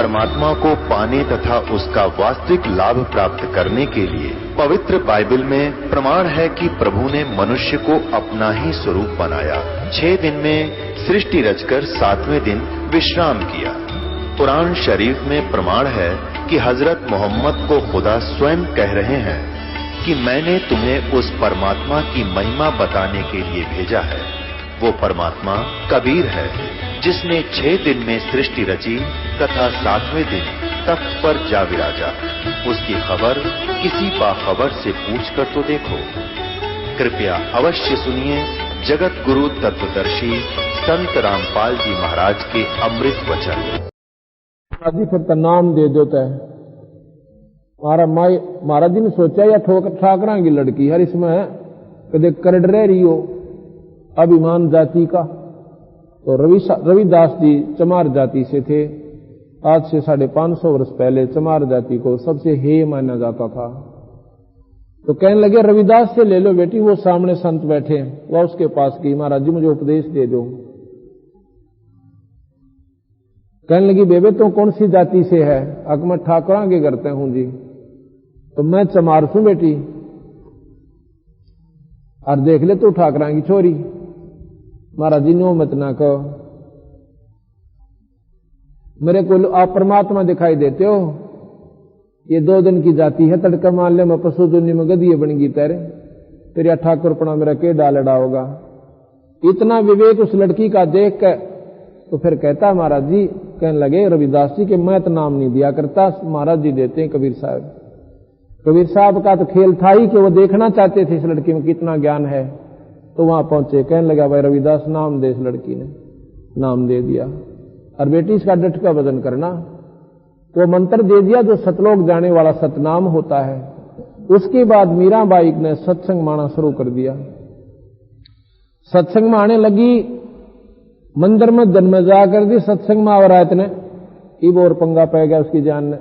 परमात्मा को पाने तथा उसका वास्तविक लाभ प्राप्त करने के लिए पवित्र बाइबल में प्रमाण है कि प्रभु ने मनुष्य को अपना ही स्वरूप बनाया। 6 दिन में सृष्टि रचकर 7वें दिन विश्राम किया। कुरान शरीफ में प्रमाण है कि हजरत मोहम्मद को खुदा स्वयं कह रहे हैं कि मैंने तुम्हें उस परमात्मा की महिमा बताने के लिए भेजा है। वो परमात्मा कबीर है जिसने 6 दिन में सृष्टि रची तथा 7वें दिन तख्त पर जा विराजा। उसकी खबर किसी बाखबर से पूछकर तो देखो। कृपया अवश्य सुनिए जगत गुरु तत्वदर्शी संत रामपाल जी महाराज के अमृत वचन। आदि फिर नाम दे देता है। महाराज जी ने सोचा या ठाकरा की लड़की हर इसमें कदे करड रही हो अभिमान जाति का। तो रविदास जी चमार जाति से थे। आज से 550 वर्ष पहले चमार जाति को सबसे हेय माना जाता था। तो कहने लगे रविदास से ले लो बेटी। वो सामने संत बैठे, वह उसके पास गई, महाराज जी मुझे उपदेश दे दो। कहने लगी बेबे तो कौन सी जाति से है? अक मैं ठाकुरा के करते हूं जी। तो मैं चमार हूं बेटी। और देख ले तू ठाकरा की छोरी। महाराज जी नो मत ना कहो, मेरे को आप परमात्मा दिखाई देते हो। ये 2 दिन की जाति है, तड़का मान ले मैं पशु दुनिया में गदिये बन गई तेरे। तेरा ठाकुरपना मेरा के डालड़ा होगा। इतना विवेक उस लड़की का देख कर तो फिर कहता महाराज जी, कहने लगे रविदास जी के मैं तो नाम नहीं दिया करता, महाराज जी देते हैं कबीर साहब। कबीर साहब का तो खेल था ही कि वो देखना चाहते थे इस लड़की में कितना ज्ञान है। तो वहां पहुंचे, कहने लगा भाई रविदास नाम दे। इस लड़की ने नाम दे दिया। और बेटी इसका डट का वजन करना। वो मंत्र दे दिया जो सतलोक जाने वाला सतनाम होता है। उसके बाद मीराबाई ने सत्संग माना शुरू कर दिया। सत्संग में आने लगी, मंदिर में जन्म जा कर दी। सत्संग में आवरायत ने इब और पंगा पै गया उसकी जान ने।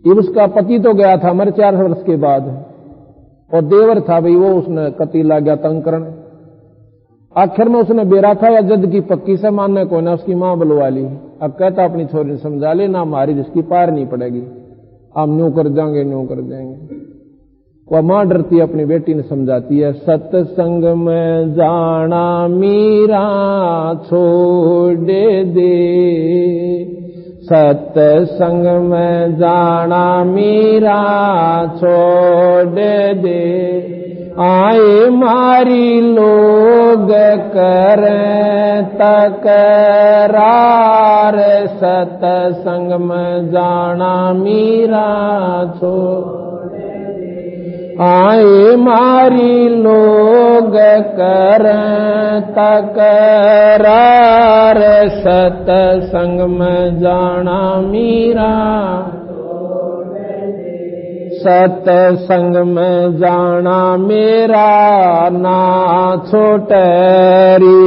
इब उसका पति तो गया था मर 4 वर्ष के बाद, और देवर था भाई वो उसने कति ला गया तंग करने। आखिर में उसने बेरा था या जद की पक्की से मानने को ना उसकी मां बुलवा ली। अब कहता अपनी छोरी समझा ले ना, हमारी जिसकी पार नहीं पड़ेगी, हम न्यू कर जाएंगे न्यू कर जाएंगे। वह मां डरती है, अपनी बेटी ने समझाती है। सत्संग में जाना मीरा छोड़ दे, सत्संग में जाना मीरा छोड़ दे। आए मारी लोग करें तकरार, सत्संग में जाना मीरा छोड़ दे। आए मारी लोग करें तकरार, सत्संग में जाना मीरा। सत्संग में जाना मेरा ना छोटेरी,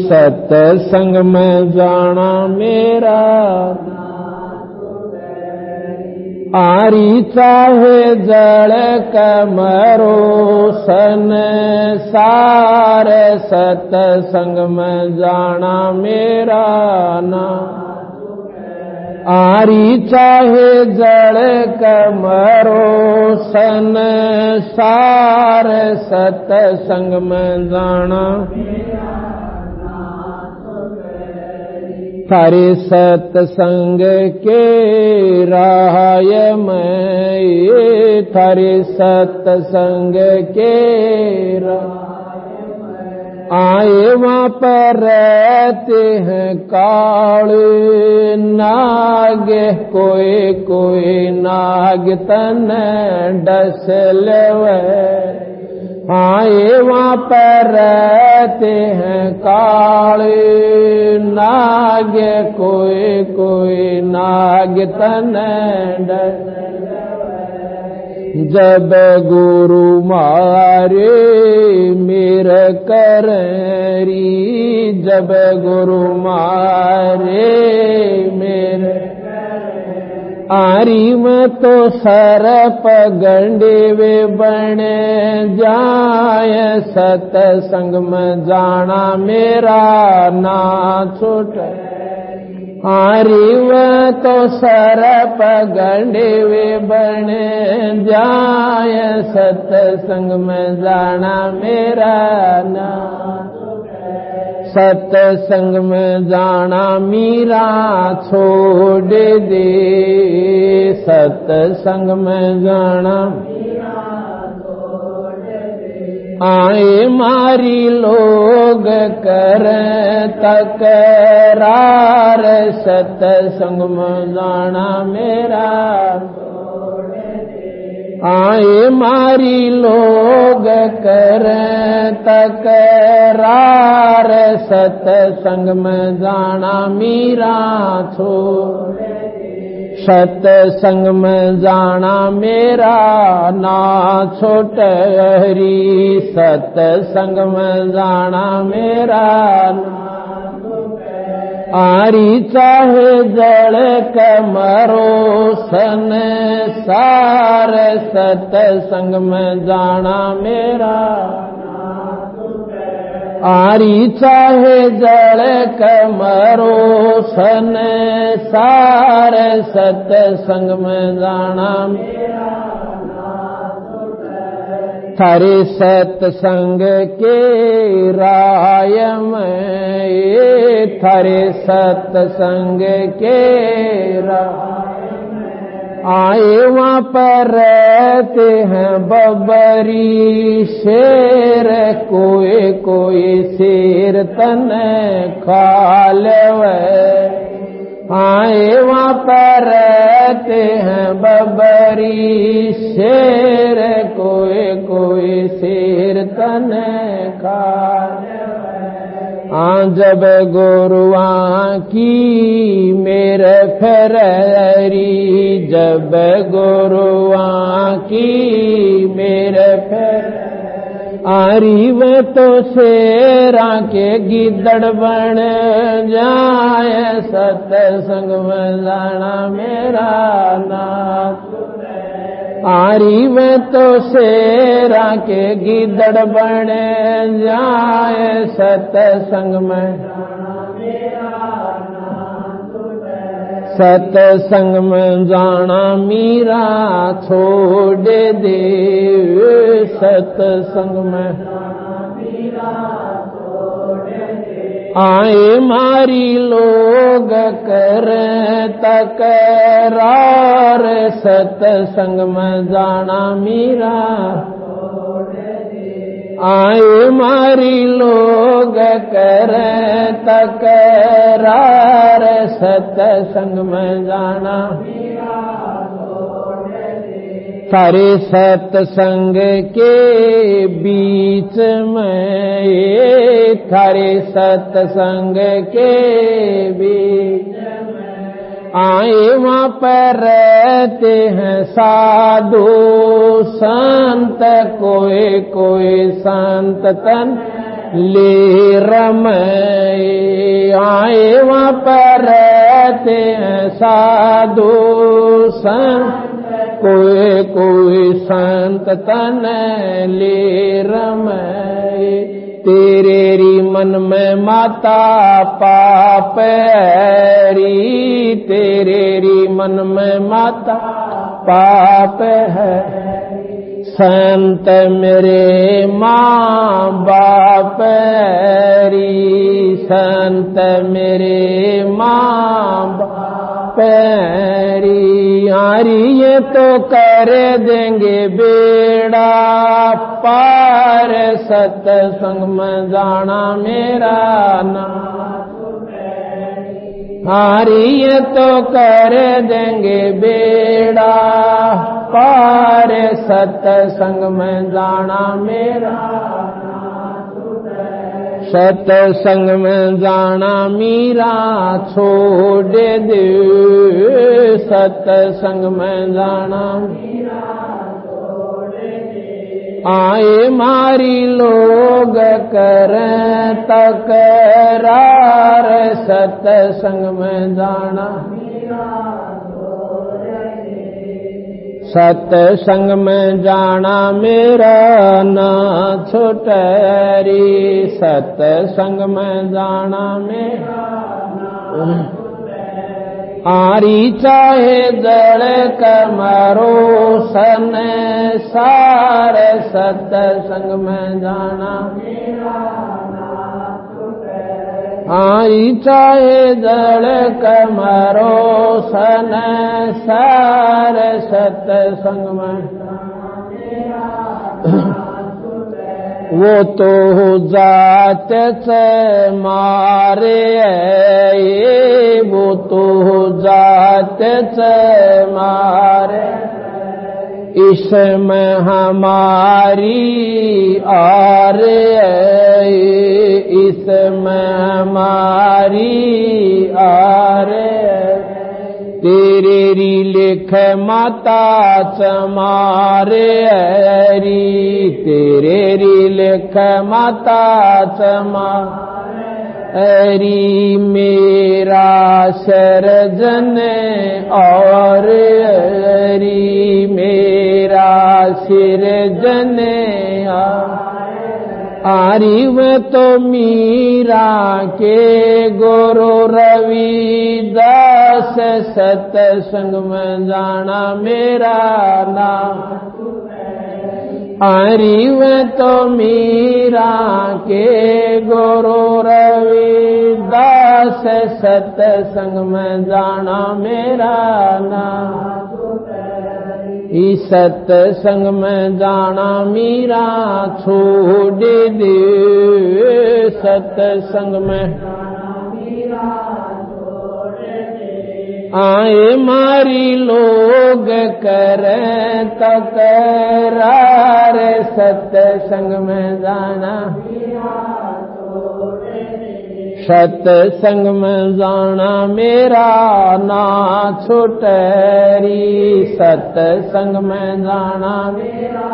सत्संग में जाना मेरा आरी। चाहे जड़ कमरो सन सारे, सत्संग में जाना मेरा ना आरी। चाहे जड़ कमरो सन सार, सत्संग में जाना थारे सत्संग के राय में, थारे सत्संग के आए वहां पर रहते हैं काले नाग, कोई कोई नाग तन डस लेवे। आए वहां पर रहते हैं काले नाग, कोई कोई नाग तन डस। जब गुरु मारे मेरे करी, जब गुरु मारे मेरे आरी में तो सरप गंडे वे बने जाए, सत्संग में जाना मेरा ना छोटे। आरिव तो सरप गंडेवे बन जाय, सत्संग में जाना मेरा नाम। सत्संग में जाना मीरा छोड़ दे, सत्संग में जाना आए मारी लोग कर तकरार, सत्संग में जाना मेरा आए मारी लोग कर तकरार, सत्संग में जाना मीरा छोड़, सत्संग में जाना मेरा ना छोटरी, सत्संग में जाना मेरा आरी चाहे जड़ कमरो सन सार, सत्संग में जाना मेरा आरी चाहे जड़ कमरो सन सार, सत्संग में जाना थारे सत्संग के राय में, थारे सत्संग के राय आए वहाँ पर रहते हैं बबरी शेर, कोई कोई शेर तन खा लेवे। आए वहाँ पर रहते हैं बबरी शेर, कोई कोई शेर तन खा जब गुरुआ की मेरे फेरी, जब गुरुआ की मेरे फेरी आरी वे तो शेरा के गिद्दड़ बन जाए, सत्संग में जाना मेरा नाम। आरी वे तो शेरा के गिद्दड़ बन जाए, सत्संग में सत्संग में जाना मीरा छोड़ दे, सत्संग में आए मारी लोग कर तकरार, सत्संग में जाना मीरा आए मारी लोग कर तकरार, सत्संग में जाना सारे सत्संग के बीच में, थारे सत्संग के बीच आए वहाँ पर रहते हैं साधु संत, कोई कोई संत तन ले रमय। आए वहाँ पर रहते हैं साधु संत, कोई कोई संत तन ले रमय। तेरे री मन में माता पाप हरी, तेरे री मन में माता पाप है। संत मेरे माँ बाप हरी, संत मेरे माँ बाप हरी। यारी ये तो कर देंगे बेड़ा पार, सत्संग में जाना मेरा नाम। हारी ये तो कर देंगे बेड़ा पार, सत्संग में जाना मेरा। सत्संग में जाना मीरा छोड़ दे, सत्संग में जाना आए मारी लोग कर तकरार, सत्संग में जाना सत्संग में जाना मेरा ना छुटरी, सत्संग में जाना मेरा आरी चाहे जड़ कमरो सन सार सत्संग में जाना आरी चाहे जड़ कमरो सन सार सत्संग में वो तो जात से मारे वो तो जात से मारे इसमें हमारी आर इसमें हमारी आर तेरे री लिख माता चमारे री तेरे री लिख माता चमारी मेरा सरजन और री मेरा सिरजन आरी व तो मीरा के गुरु रविदास सत्संग में जाना मेरा नाम आरी व तो मीरा के गुरु रविदास सत्संग में जाना मेरा नाम इस सत्संग में जाना मीरा छोड़ दे सत्संग में आए मारी लोग करें तकरार सत्संग में जाना सत्संग में जाना मेरा ना छुटरी सत्संग में जाना मेरा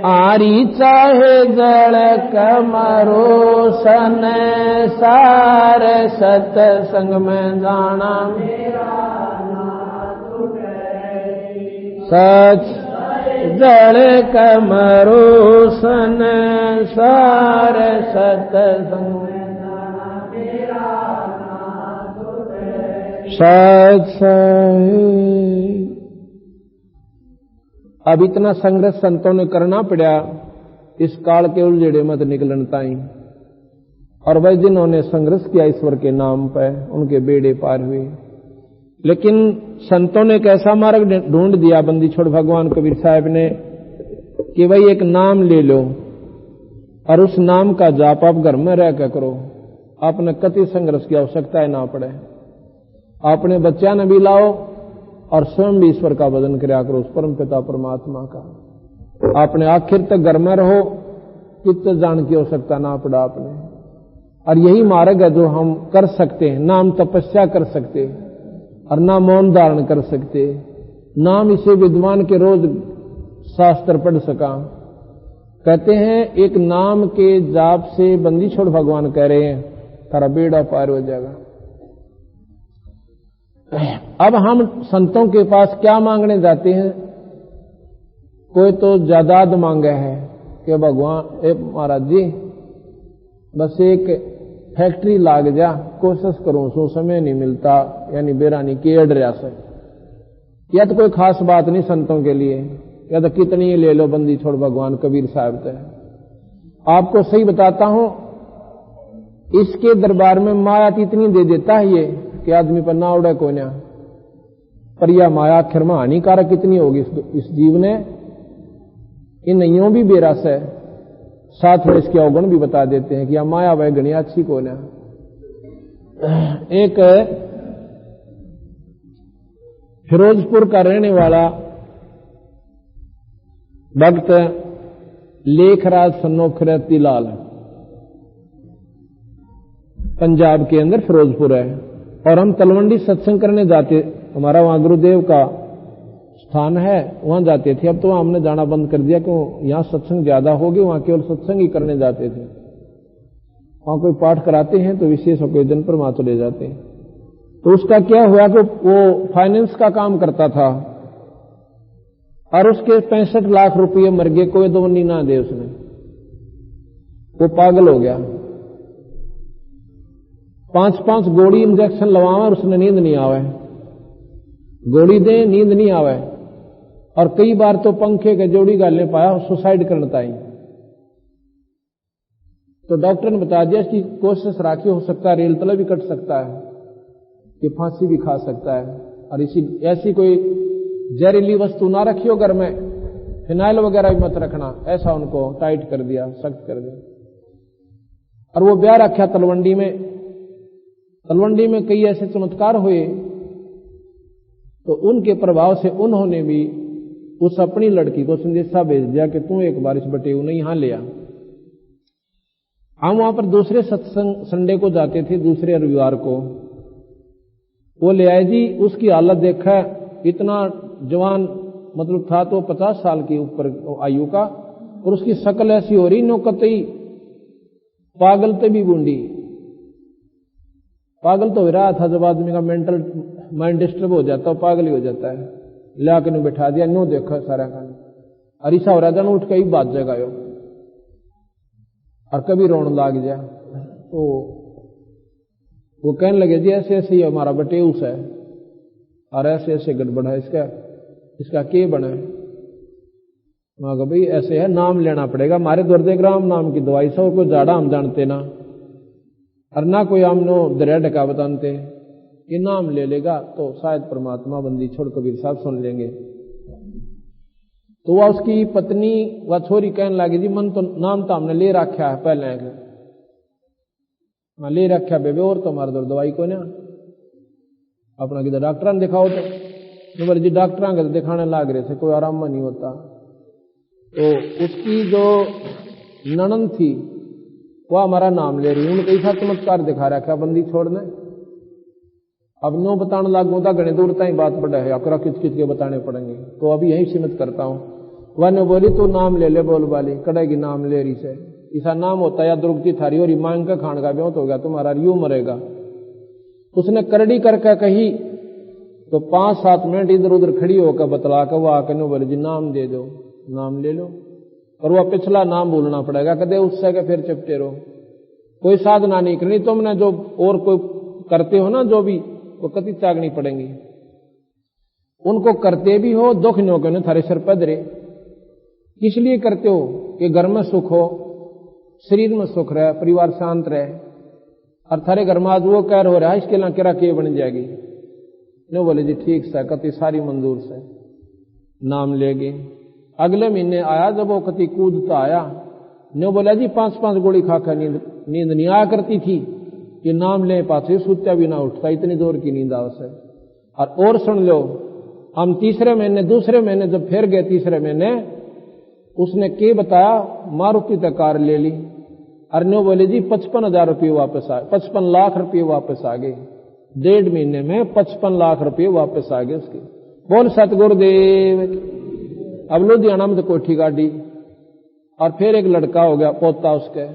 आरी चाहे जड़ कमरो सन सार सत्संग में जाना सच जड़ कमरो सन सार सत्संग में जाना मेरा सत्संग। अब इतना संघर्ष संतों ने करना पड़ा इस काल के उलझेड़े मत निकलन ताई और वह जिन्होंने संघर्ष किया ईश्वर के नाम पर उनके बेड़े पार हुए। लेकिन संतों ने एक ऐसा मार्ग ढूंढ दिया बंदी छोड़ भगवान कबीर साहब ने कि भाई एक नाम ले लो और उस नाम का जाप आप घर में रह कर करो। आपने कति संघर्ष की आवश्यकता है ना पड़े। अपने बच्चा ने भी लाओ और स्वयं भी ईश्वर का भजन किया करो उस परम पिता परमात्मा का। आपने आखिर तक घर में रहो कितने जान की आवश्यकता ना पड़ा आपने। और यही मार्ग है जो हम कर सकते हैं। ना हम तपस्या कर सकते और ना मौन धारण कर सकते, नाम इसे विद्वान के रोज शास्त्र पढ़ सका। कहते हैं एक नाम के जाप से बंदी छोड़ भगवान कह रहे हैं तारा बेड़ा पार हो जाएगा। अब हम संतों के पास क्या मांगने जाते हैं? कोई तो जायदाद मांगे है कि भगवान महाराज जी बस एक फैक्ट्री लाग जा, कोशिश करूं सो समय नहीं मिलता, यानी बेरानी के अड़ रहा से। या तो कोई खास बात नहीं संतों के लिए, या तो कितनी ही ले लो बंदी छोड़ भगवान कबीर साहब से। आपको सही बताता हूं, इसके दरबार में माया इतनी दे देता है ये कि आदमी पर ना उड़े कोई ना। पर यह माया आखिर में हानिकारक कितनी होगी इस जीव ने, इन नैयों भी बेरस है। साथ में इसके अवगुण भी बता देते हैं कि यह माया वह गणिया अच्छी को ना। एक फिरोजपुर का रहने वाला भक्त लेखराज सन्नोखरती लाल पंजाब के अंदर फिरोजपुर है, और हम तलवंडी सत्संग करने जाते, हमारा वहां गुरुदेव का स्थान है, वहां जाते थे। अब तो हमने जाना बंद कर दिया क्यों, यहां सत्संग ज्यादा होगी, वहां केवल सत्संग ही करने जाते थे। वहां कोई पाठ कराते हैं तो विशेष ओकेजन पर वहां चले जाते हैं। तो उसका क्या हुआ कि वो फाइनेंस का काम करता था और उसके 65 लाख रुपये मर गए, कोई दवनी ना दे उसने। वो पागल हो गया 5-5 गोली इंजेक्शन लवावे और उसने नींद नहीं आवे, गोली दे नींद नहीं आवे, और कई बार तो पंखे के जोड़ी गालने पाया सुसाइड करना ताई। तो डॉक्टर ने बता दिया कि कोशिश राखी, हो सकता है रेल तले भी कट सकता है, कि फांसी भी खा सकता है, और ऐसी कोई जहरीली वस्तु ना रखियो घर में, फिनाइल वगैरह भी मत रखना, ऐसा उनको टाइट कर दिया, सख्त कर दिया। और वो ब्याह रखा तलवंडी में। तलवंडी में कई ऐसे चमत्कार हुए, तो उनके प्रभाव से उन्होंने भी उस अपनी लड़की को संदेशा भेज दिया कि तू एक बार इस बटेऊ ने यहां ले आ। हम वहां पर दूसरे सत्संग संडे को जाते थे, दूसरे रविवार को। वो ले आए जी, उसकी हालत देखा, इतना जवान, मतलब था तो 50 साल के ऊपर आयु का, और उसकी शक्ल ऐसी हो रही नो कतई पागल ते भी बूंदी। पागल तो हो रहा था, जब आदमी का मेंटल माइंड डिस्टर्ब हो जाता है, पागल ही हो जाता है। लाके ने बैठा दिया, नो देखा सारा खाना, और ऐसा हो रहा था, उठ के ही बात जगायो, और कभी रोने लाग जा। तो वो कहने लगे जी ऐसे ऐसे ही हमारा बटेऊस है, और ऐसे ऐसे गड़बड़ है, इसका के बना है। मैं कहा भाई ऐसे है, नाम लेना पड़ेगा, हमारे दुर्देग्राम नाम की दवाई से, और कोई जाड़ा हम जानते ना, और ना कोई हम नो दरिया ढका बताते, ये नाम ले लेगा तो शायद परमात्मा बंदी छोड़ कबीर साहब सुन लेंगे। तो वह उसकी पत्नी व छोरी कहने लगी जी मन तो नाम तो हमने ले रखा है पहले, हाँ ले रखा बेबे, और तो हमारे दर दवाई को ना अपना किधर डॉक्टर ने दिखाओ, तो बोले जी डॉक्टर के दिखाने लाग रहे थे, कोई आराम नहीं होता। तो उसकी जो ननद थी वो हमारा नाम ले रही, उन्होंने कैसा चमत्कार दिखा रखा बंदी छोड़ने। अब नो बताने लागू था, घने दूर तक बात बढ़ा है, अकरा किच किच के बताने पड़ेंगे, तो अभी यही सीमित करता हूं। वह ने बोली तू नाम ले ले, बोल वाली कड़ेगी नाम ले रही से, ऐसा नाम होता या दुर्गति थारी और मांग का खान का ब्योत हो गया, तुम्हारा यूं मरेगा। उसने करड़ी करके कही, तो 5-7 मिनट इधर उधर खड़ी होकर बतला कर वो आकर नो बोले जी नाम दे दो, नाम ले लो, और वह पिछला नाम भूलना पड़ेगा, कदे उससे के फिर चपटे रहो, कोई साधना नहीं करनी तुमने, जो और कोई करते हो ना जो भी, वो कति त्यागनी पड़ेंगी। उनको करते भी हो, दुख नहीं हो थारे सिर पदरे, इसलिए करते हो कि घर में सुख हो, शरीर में सुख रहे, परिवार शांत रहे, और थारे घर में आज वो कह हो रहा है इसके लिए किरा के बन जाएगी। ने बोले जी ठीक से, कति सारी मंजूर से, नाम लेगे। अगले महीने आया, जब वो कति कूदता आया, ने बोला जी 5-5 गोली खाकर नींद नहीं आया करती थी, ये नाम ले पाते सूत्या भी ना उठता, इतनी जोर की नींद आवश्य। और सुन लो, हम तीसरे महीने, दूसरे महीने जब फिर गए, तीसरे महीने उसने के बताया मारुति तक कार ले ली, और नो बोले जी 55,000 रुपये वापस आ, 55 लाख रुपये वापस आ गए। 1.5 महीने में 55 लाख रुपये वापस आ गए उसके। बोल सतगुरुदेव। अब लुधियाना में तो कोठी गाड़ी, और फिर एक लड़का हो गया पोता उसके।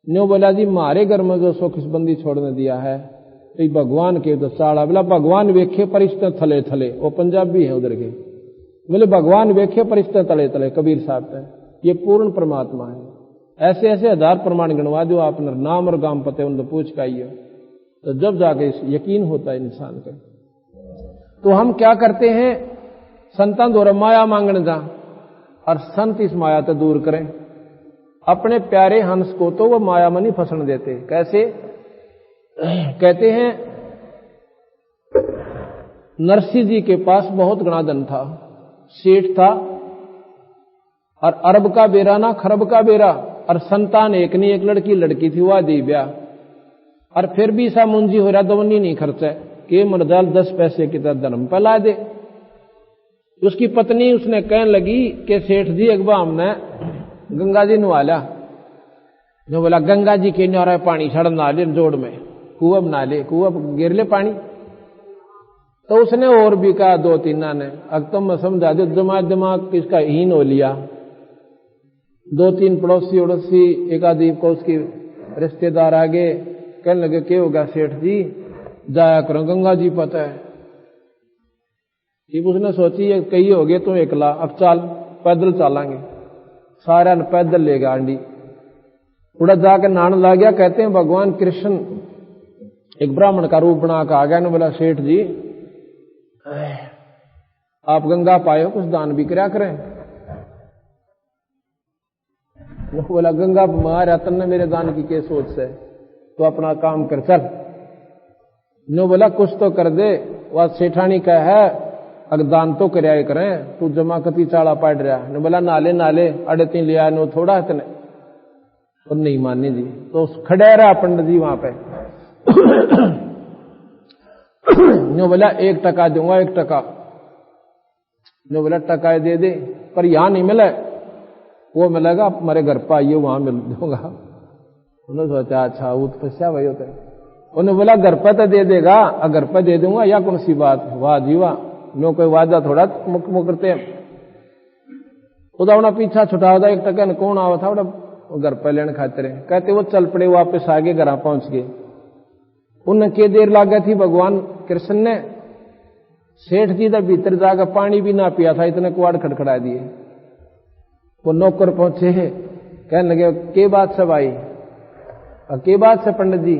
न्यू बोला जी मारे घर में जो सुख बंदी छोड़ने दिया है, तो भगवान के तो चाड़ा, बोला भगवान वेखे परिश्ते थले थले, वो पंजाबी है उधर के, बोले भगवान वेखे परिश्ते तले तले, कबीर साहब पे, ये पूर्ण परमात्मा है। ऐसे ऐसे 1000 प्रमाण गणवा दो आपने, नाम और गाम पते उनसे पूछ के आइए, तो जब जाके यकीन होता है इंसान का। तो हम क्या करते हैं, संतान द्वारा माया मांगने जा, और संत इस माया तो दूर करें। अपने प्यारे हंस को तो वो माया में नहीं फंसने देते। कैसे? कहते हैं नरसिंह जी के पास बहुत घना धन था, सेठ था, और अरब का बेरा ना खरब का बेरा, और संतान एक नहीं, एक लड़की थी, वह दी ब्याह, और फिर भी सा मुंजी हो रहा, दवनी नहीं खर्चा के मरजाल 10 पैसे की तरह धर्म पला दे। उसकी पत्नी उसने कहने लगी कि सेठ जी एक बार हमने गंगा जी नवाला, जो बोला गंगा जी के न्यारा पानी छड़ ना ले, जोड़ में कुआ बना ले, कुआ गिर ले पानी। तो उसने और भी कहा 2-3 ने, अब तुम मैं समझा दो, दिमाग किसका हीन हो लिया। 2-3 पड़ोसी उड़ोसी एक आदि को उसकी रिश्तेदार आगे कहने लगे क्या होगा सेठ जी, जाया करो गंगा जी पता है। उसने सोची ये कही हो गए तुम एकला, अब चाल पैदल चलांगे, सारा ने पैदल लेगा आंडी, उड़ा जाकर नहाने लग गया। कहते हैं भगवान कृष्ण एक ब्राह्मण का रूप बना के आ गया। बोला सेठ जी आप गंगा पाए हो, कुछ दान भी करा करें। बोला गंगा मारा तन्ने मेरे दान की क्या सोच से, तो अपना काम कर चल। नो बोला कुछ तो कर दे, वह सेठानी का है अगर दान तो करया करें, तू जमा कती चाड़ा पाड़ रहा। ने बोला नाले नाले अड़े तीन लिया नो थोड़ा इतने, और नहीं मानी जी। तो खड़े रहा पंडित जी वहां पे। नो बोला 1 टका दूंगा, 1 टका। नो बोला टका दे दे, पर यहां नहीं मिले, वो मिलेगा हमारे घर पर आइए वहां मिल दूंगा। उन्होंने सोचा अच्छा वो तो फंसा भाई होता है। उन्होंने बोला घर पर तो दे देगा, घर पर दे दूंगा या कौन सी बात। वाह जी वाह, नो कोई वादा थोड़ा मुक करते हैं। उदा पीछा छुटा होता 1 टका कौन आवा था घर पर लेने खातिर। कहते वो चल पड़े, वापस आगे घर पहुंच गए। उन्हें के देर लाग गई थी, भगवान कृष्ण ने सेठ जी का भीतर जाकर पानी भी ना पिया था, इतने कुआड़ खड़खड़ा दिए। वो नौकर पहुंचे, कहने लगे के बात से भाई, के बात से पंडित जी।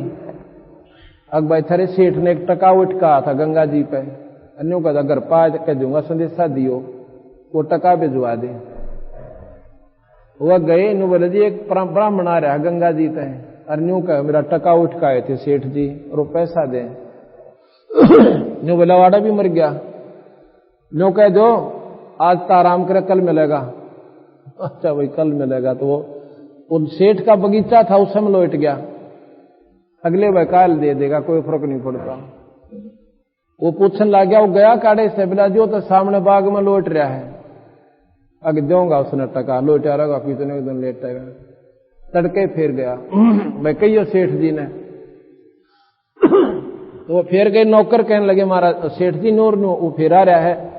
अब भाई थारे सेठ ने 1 टका उठ कहा था गंगा जी पे, अन्यों का घर पा कह दूंगा संदेशा दियो, वो टका भिजवा दे। वह गए, नु बोले जी एक ब्राह्मण आ रहा गंगा जी पे, अन्यों का मेरा टका उठ का आए थे सेठ जी और पैसा दे। नु बोला वाड़ा भी मर गया। नो कह दो आज तो आराम करे, कल मिलेगा। अच्छा भाई कल मिलेगा। तो वो सेठ का बगीचा था उस समय लौट गया, अगले भाई काल दे देगा, कोई फर्क नहीं पड़ता। वो पूछने लग गया, वो गया काड़े से, बोला जो तो सामने बाग में लौट रहा है, अगे दूंगा उसने टका, लौटा रहेगा कितने दिन लेटेगा। तड़के फिर गया मैं कहियो सेठ जी ने। तो वो फिर गए, नौकर कहने लगे मारा सेठ जी नूर नो वो फिर आ रहा है।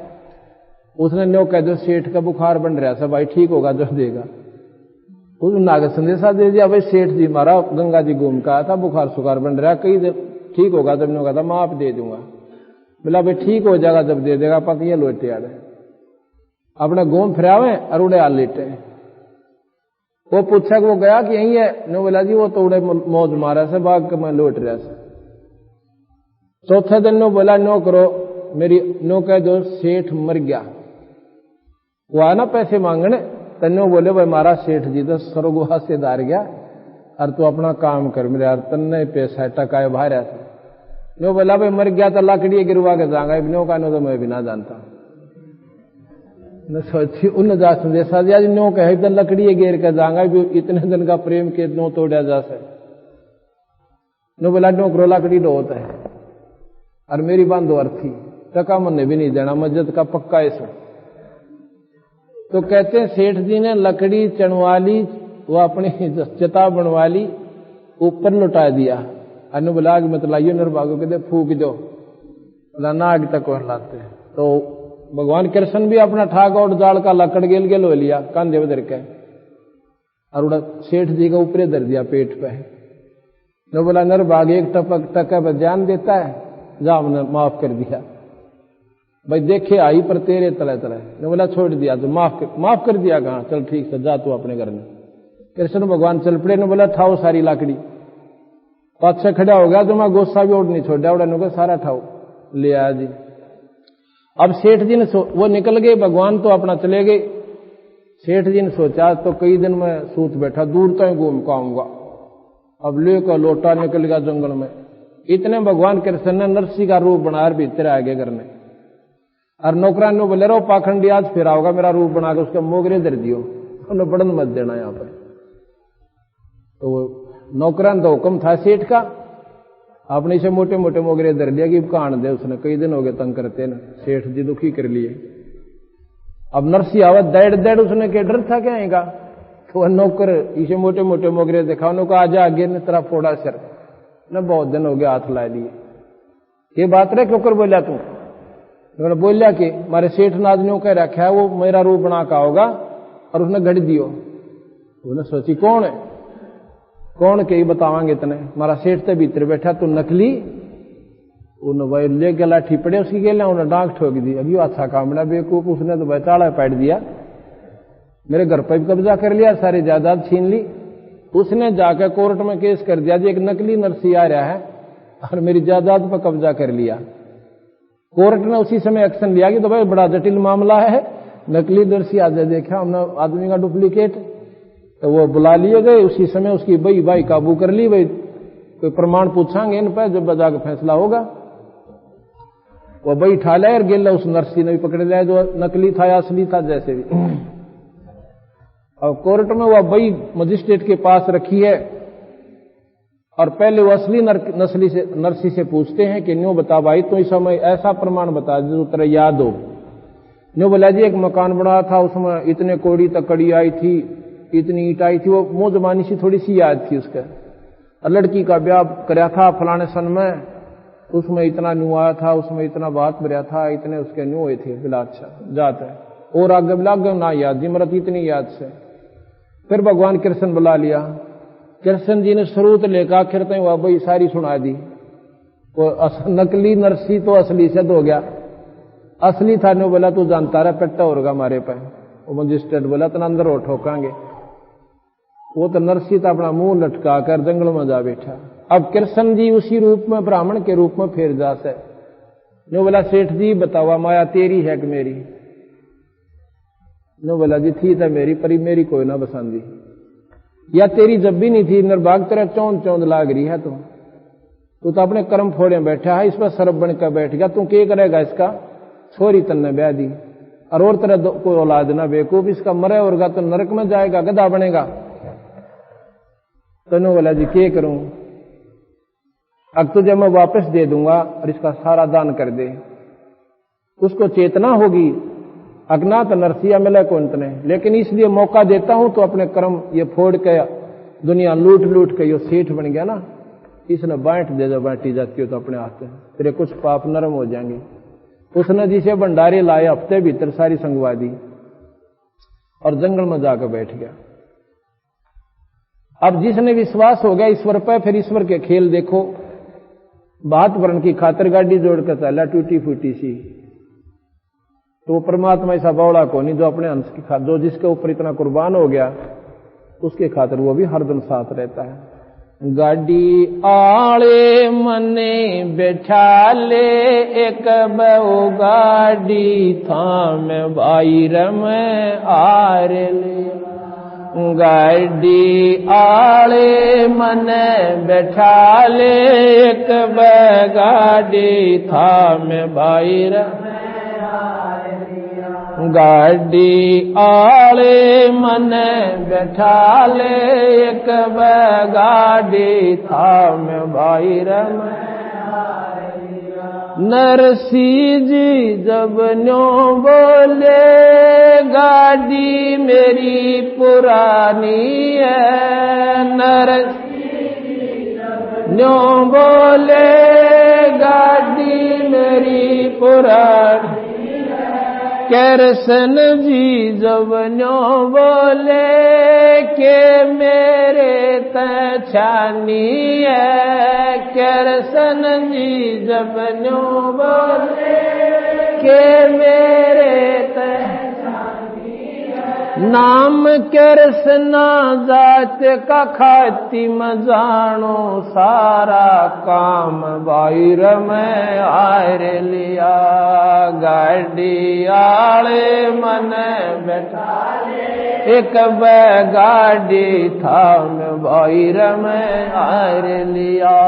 उसने नो कह दो सेठ का बुखार बन रहा है, भाई ठीक होगा जो देगा। उसने नागर संदेशा दे दिया, भाई सेठ जी मारा गंगा जी घूम का आया था, बुखार सुखार बन रहा है, कई दिन ठीक होगा जब ने कहा था मैं आप दे दूंगा। बोला भाई ठीक हो जाएगा जब दे देगा, पक ये लोटे आड़े अपने घूम फिरावे और उड़े आ लेटे। वो पूछा कि वो गया कि यही है। नो बोला जी वो तो उड़े मौज मारा से बाग के मैं लौट रहा से। चौथे दिन नो बोला नो करो मेरी, नो कह दो सेठ मर गया। वो आया ना पैसे मांगने, तन्नो बोले भाई मारा सेठ जी तो स्वर्गवास से दार गया और तू अपना काम कर मेरे यार, तन्ने पैसा टका बाहर था। नो बोला भाई मर गया तो लकड़ी गिरवा के जाऊंगा, नो का नो तो मैं भी ना जानता। न सोची उन जा संदेशा दिया नो कहे तो लकड़ी गिर के जाऊंगा, इतने दिन का प्रेम के नो तोड़ा जा से। नो बोला नो करो लकड़ी दो होता है और मेरी बांधो अर्थी, टका मन भी नहीं देना, मस्जिद का पक्का ऐसा। तो कहते हैं सेठ जी ने लकड़ी चढ़वा ली, वो अपनी चिता बनवा ली, ऊपर लुटा दिया। अनु बोला आग मत लाइयो नरबागो कहते फूक दो, ना आग तक और लाते। तो भगवान कृष्ण भी अपना ठाक और जाल का लकड़ गेल गेल हो लिया कांधे में धर के और उड़ा सेठ जी का ऊपरे धर दिया पेट पे। नो बोला नरबाग 1 टका पर जान देता है, जा हमने माफ कर दिया भाई, देखे आई पर तेरे तले तले। ने बोला छोड़ दिया तो माफ कर दिया, कहा चल ठीक से जा तू अपने घर में। कृष्ण भगवान चल पड़े। ने बोला ठाओ सारी लाकड़ी, पाछे खड़ा हो गया तो मैं गोस्सा भी ओढ़ नहीं छोड़ा, उड़ा को सारा ठाओ ले आया जी। अब सेठ जी ने वो निकल गए, भगवान तो अपना चले गए। सेठ जी ने सोचा तो कई दिन में सूत बैठा, दूर तक घूम के आऊंगा। अब लेकर लोटा निकल गया जंगल में। इतने भगवान कृष्ण ने नरसिंह का रूप बनाया भीतर आ गए घर में। और नौकरान ने बोले रहो पाखंडी आज फिर आओगा, मेरा रूप बना के उसके मोगरे दर दियो, उन्हें बड़न मत देना यहाँ पर। तो नौकरान का हुक्म था सेठ का, आपने इसे मोटे मोटे मोगरे दर दिया कि कान दे। उसने कई दिन हो गए तंग करते ना, सेठ जी दुखी कर लिए। अब नरसिंह आवत डेढ़ डेढ़, उसने क्या डर था क्या आएगा। तो वह नौकर इसे मोटे मोटे मोगरे देखा, उन्होंने आजा आगे ने तरह फोड़ा सर न, बहुत दिन हो गया हाथ ला लिए। ये बात रहे क्यों बोला तू, उन्होंने बोलिया कि मारे सेठ नादनियों कह रखा है वो मेरा रूप बना का होगा और उसने घड़ दियो। उन्हें सोची कौन है, कौन के ही बतावांगे इतने, मारा सेठ से भीतर बैठा तू नकली। उन्हें भाई ले के लाठी पड़े उसकी गेला, उन्हें डांग ठोक दी। अभी अच्छा काम बना बेवकूफ, उसने तो भाई चाड़ा पैट दिया, मेरे घर पर भी कब्जा कर लिया, सारी जायदाद छीन ली। उसने जाकर कोर्ट में केस कर दिया जी एक नकली नरसिंह आ रहा है और मेरी जायदाद पर कब्जा कर लिया। कोर्ट ने उसी समय एक्शन लिया कि तो भाई बड़ा जटिल मामला है, नकली नरसी आज देखा हमने आदमी का डुप्लीकेट, तो वो बुला लिए गए। उसी समय उसकी बई भाई काबू कर ली। भाई कोई प्रमाण पूछांगे इन पर, जब जाकर फैसला होगा। वो बई ठा लाए और गेला उस नरसी ने भी पकड़ लिया जो नकली था या असली था जैसे भी। और कोर्ट में वह बई मजिस्ट्रेट के पास रखी है और पहले वो असली नरसी से पूछते हैं कि न्यू बता भाई, तो इस समय ऐसा प्रमाण बता जो तेरा याद हो। न्यू बोला जी एक मकान बना था, उसमें इतने कोड़ी तक कड़ी आई थी, इतनी ईट आई थी। वो मुंह जबानी सी थोड़ी सी याद थी उसका। और लड़की का ब्याह कराया था फलाने सन में, उसमें इतना न्यू आया था, उसमें इतना बात भरा था, इतने उसके न्यू हुए थे। बिला अच्छा जाता है और आगे बिला ना याद जी मरत इतनी याद से। फिर भगवान कृष्ण बुला लिया। कृष्ण जी ने स्रोत लेकर आखिर तक वह बई सारी सुना दी। वो नकली नरसी तो असली सिद्ध हो गया। असली था ने बोला तू जानता रहा पेट्टा होगा हमारे पे। वो मजिस्ट्रेट बोला तना अंदर हो ठोकांगे। वो तो नरसी तो अपना मुंह लटका कर जंगल में जा बैठा। अब कृष्ण जी उसी रूप में ब्राह्मण के रूप में फिर जा से नो बोला सेठ जी बतावा माया तेरी है कि मेरी? नो बोला जी थी था मेरी, पर मेरी कोई ना बसांदी। या तेरी जब भी नहीं थी, निर्भाग तेरा चौंध चौंध लाग रही है। तू तो अपने कर्म फोड़े बैठा है, इस पर सरब बन कर बैठ गया। तू क्या करेगा? इसका छोरी तन्ने ब्याह दी और तरह को औलाद ना बेकूफ, इसका मरे होगा तो नरक में जाएगा, गधा बनेगा। तो नो बोला जी क्या करूं? अब तुझे मैं वापस दे दूंगा और इसका सारा दान कर दे। उसको चेतना होगी अज्ञात नरसिया मिले को अंत ने, लेकिन इसलिए मौका देता हूं तो अपने कर्म ये फोड़ के दुनिया लूट लूट के ये सेठ बन गया ना, इसने बांट दे। जब बांटी जाती हो तो अपने हाथ तेरे कुछ पाप नरम हो जाएंगे। उसने जिसे भंडारे लाए हफ्ते भीतर सारी संगवा दी और जंगल में जाकर बैठ गया। अब जिसने विश्वास हो गया ईश्वर पर, फिर ईश्वर के खेल देखो। बात वर्ण की खातिर गाड़ी जोड़कर चला टूटी फूटी सी, तो परमात्मा ऐसा बौड़ा को नहीं जो अपने अंश की खातिर, जो जिसके ऊपर इतना कुर्बान हो गया उसके खातिर वो भी हरदम साथ रहता है। गाड़ी आले मने बैठा ले एक बहु गाड़ी थाम बाईर में आर ले। गाड़ी आले मने बैठा ले एक गाड़ी थाम बाईर। गाड़ी आले मने बैठा ले एक गाड़ी थाम बाईर में। नरसी जी जब न्यो बोले गाड़ी मेरी पुरानी है। नरसी जी न्यो बोले गाड़ी मेरी पुरानी। कृष्ण जी जब न्यो बोले के मेरे तछानी है। कृष्ण जी जब न्यो बोले के मेरे तछानी है। नाम कृष्ण जात का खातिम जानो सारा काम बाईर में आर लिया। गाड़ी आले मन बैठा एक गाड़ी थाम बाईर में आर लिया।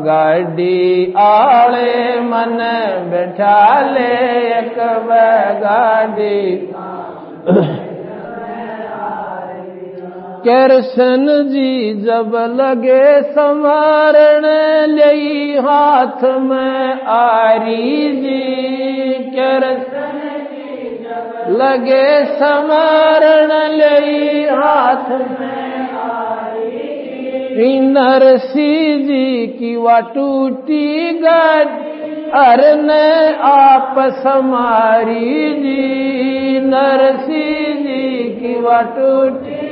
गाड़ी आले मन बैठा ले एक गाड़ी। कृष्ण जी जब लगे संवारण ले हाथ में आरी जी। कृष्ण जी जब लगे संवारण ले हाथ में आरी जी। नरसी जी की वा टूटी गाड़ी अरने आप समारी जी। नरसी जी की वा टूटी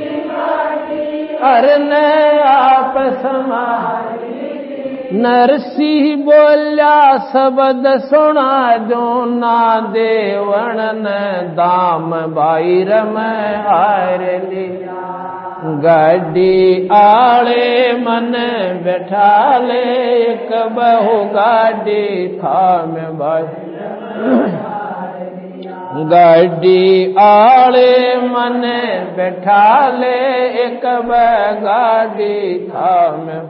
अरने आप समारी। नरसी बोल्या शब्द सुना दो ना देवण ने दाम बाईर में आर लिया। गाड़ी आले मन बैठा ले एक बहु गाड़ी था में भाई गाड़ी आले मन बैठा ले एक गाड़ी था में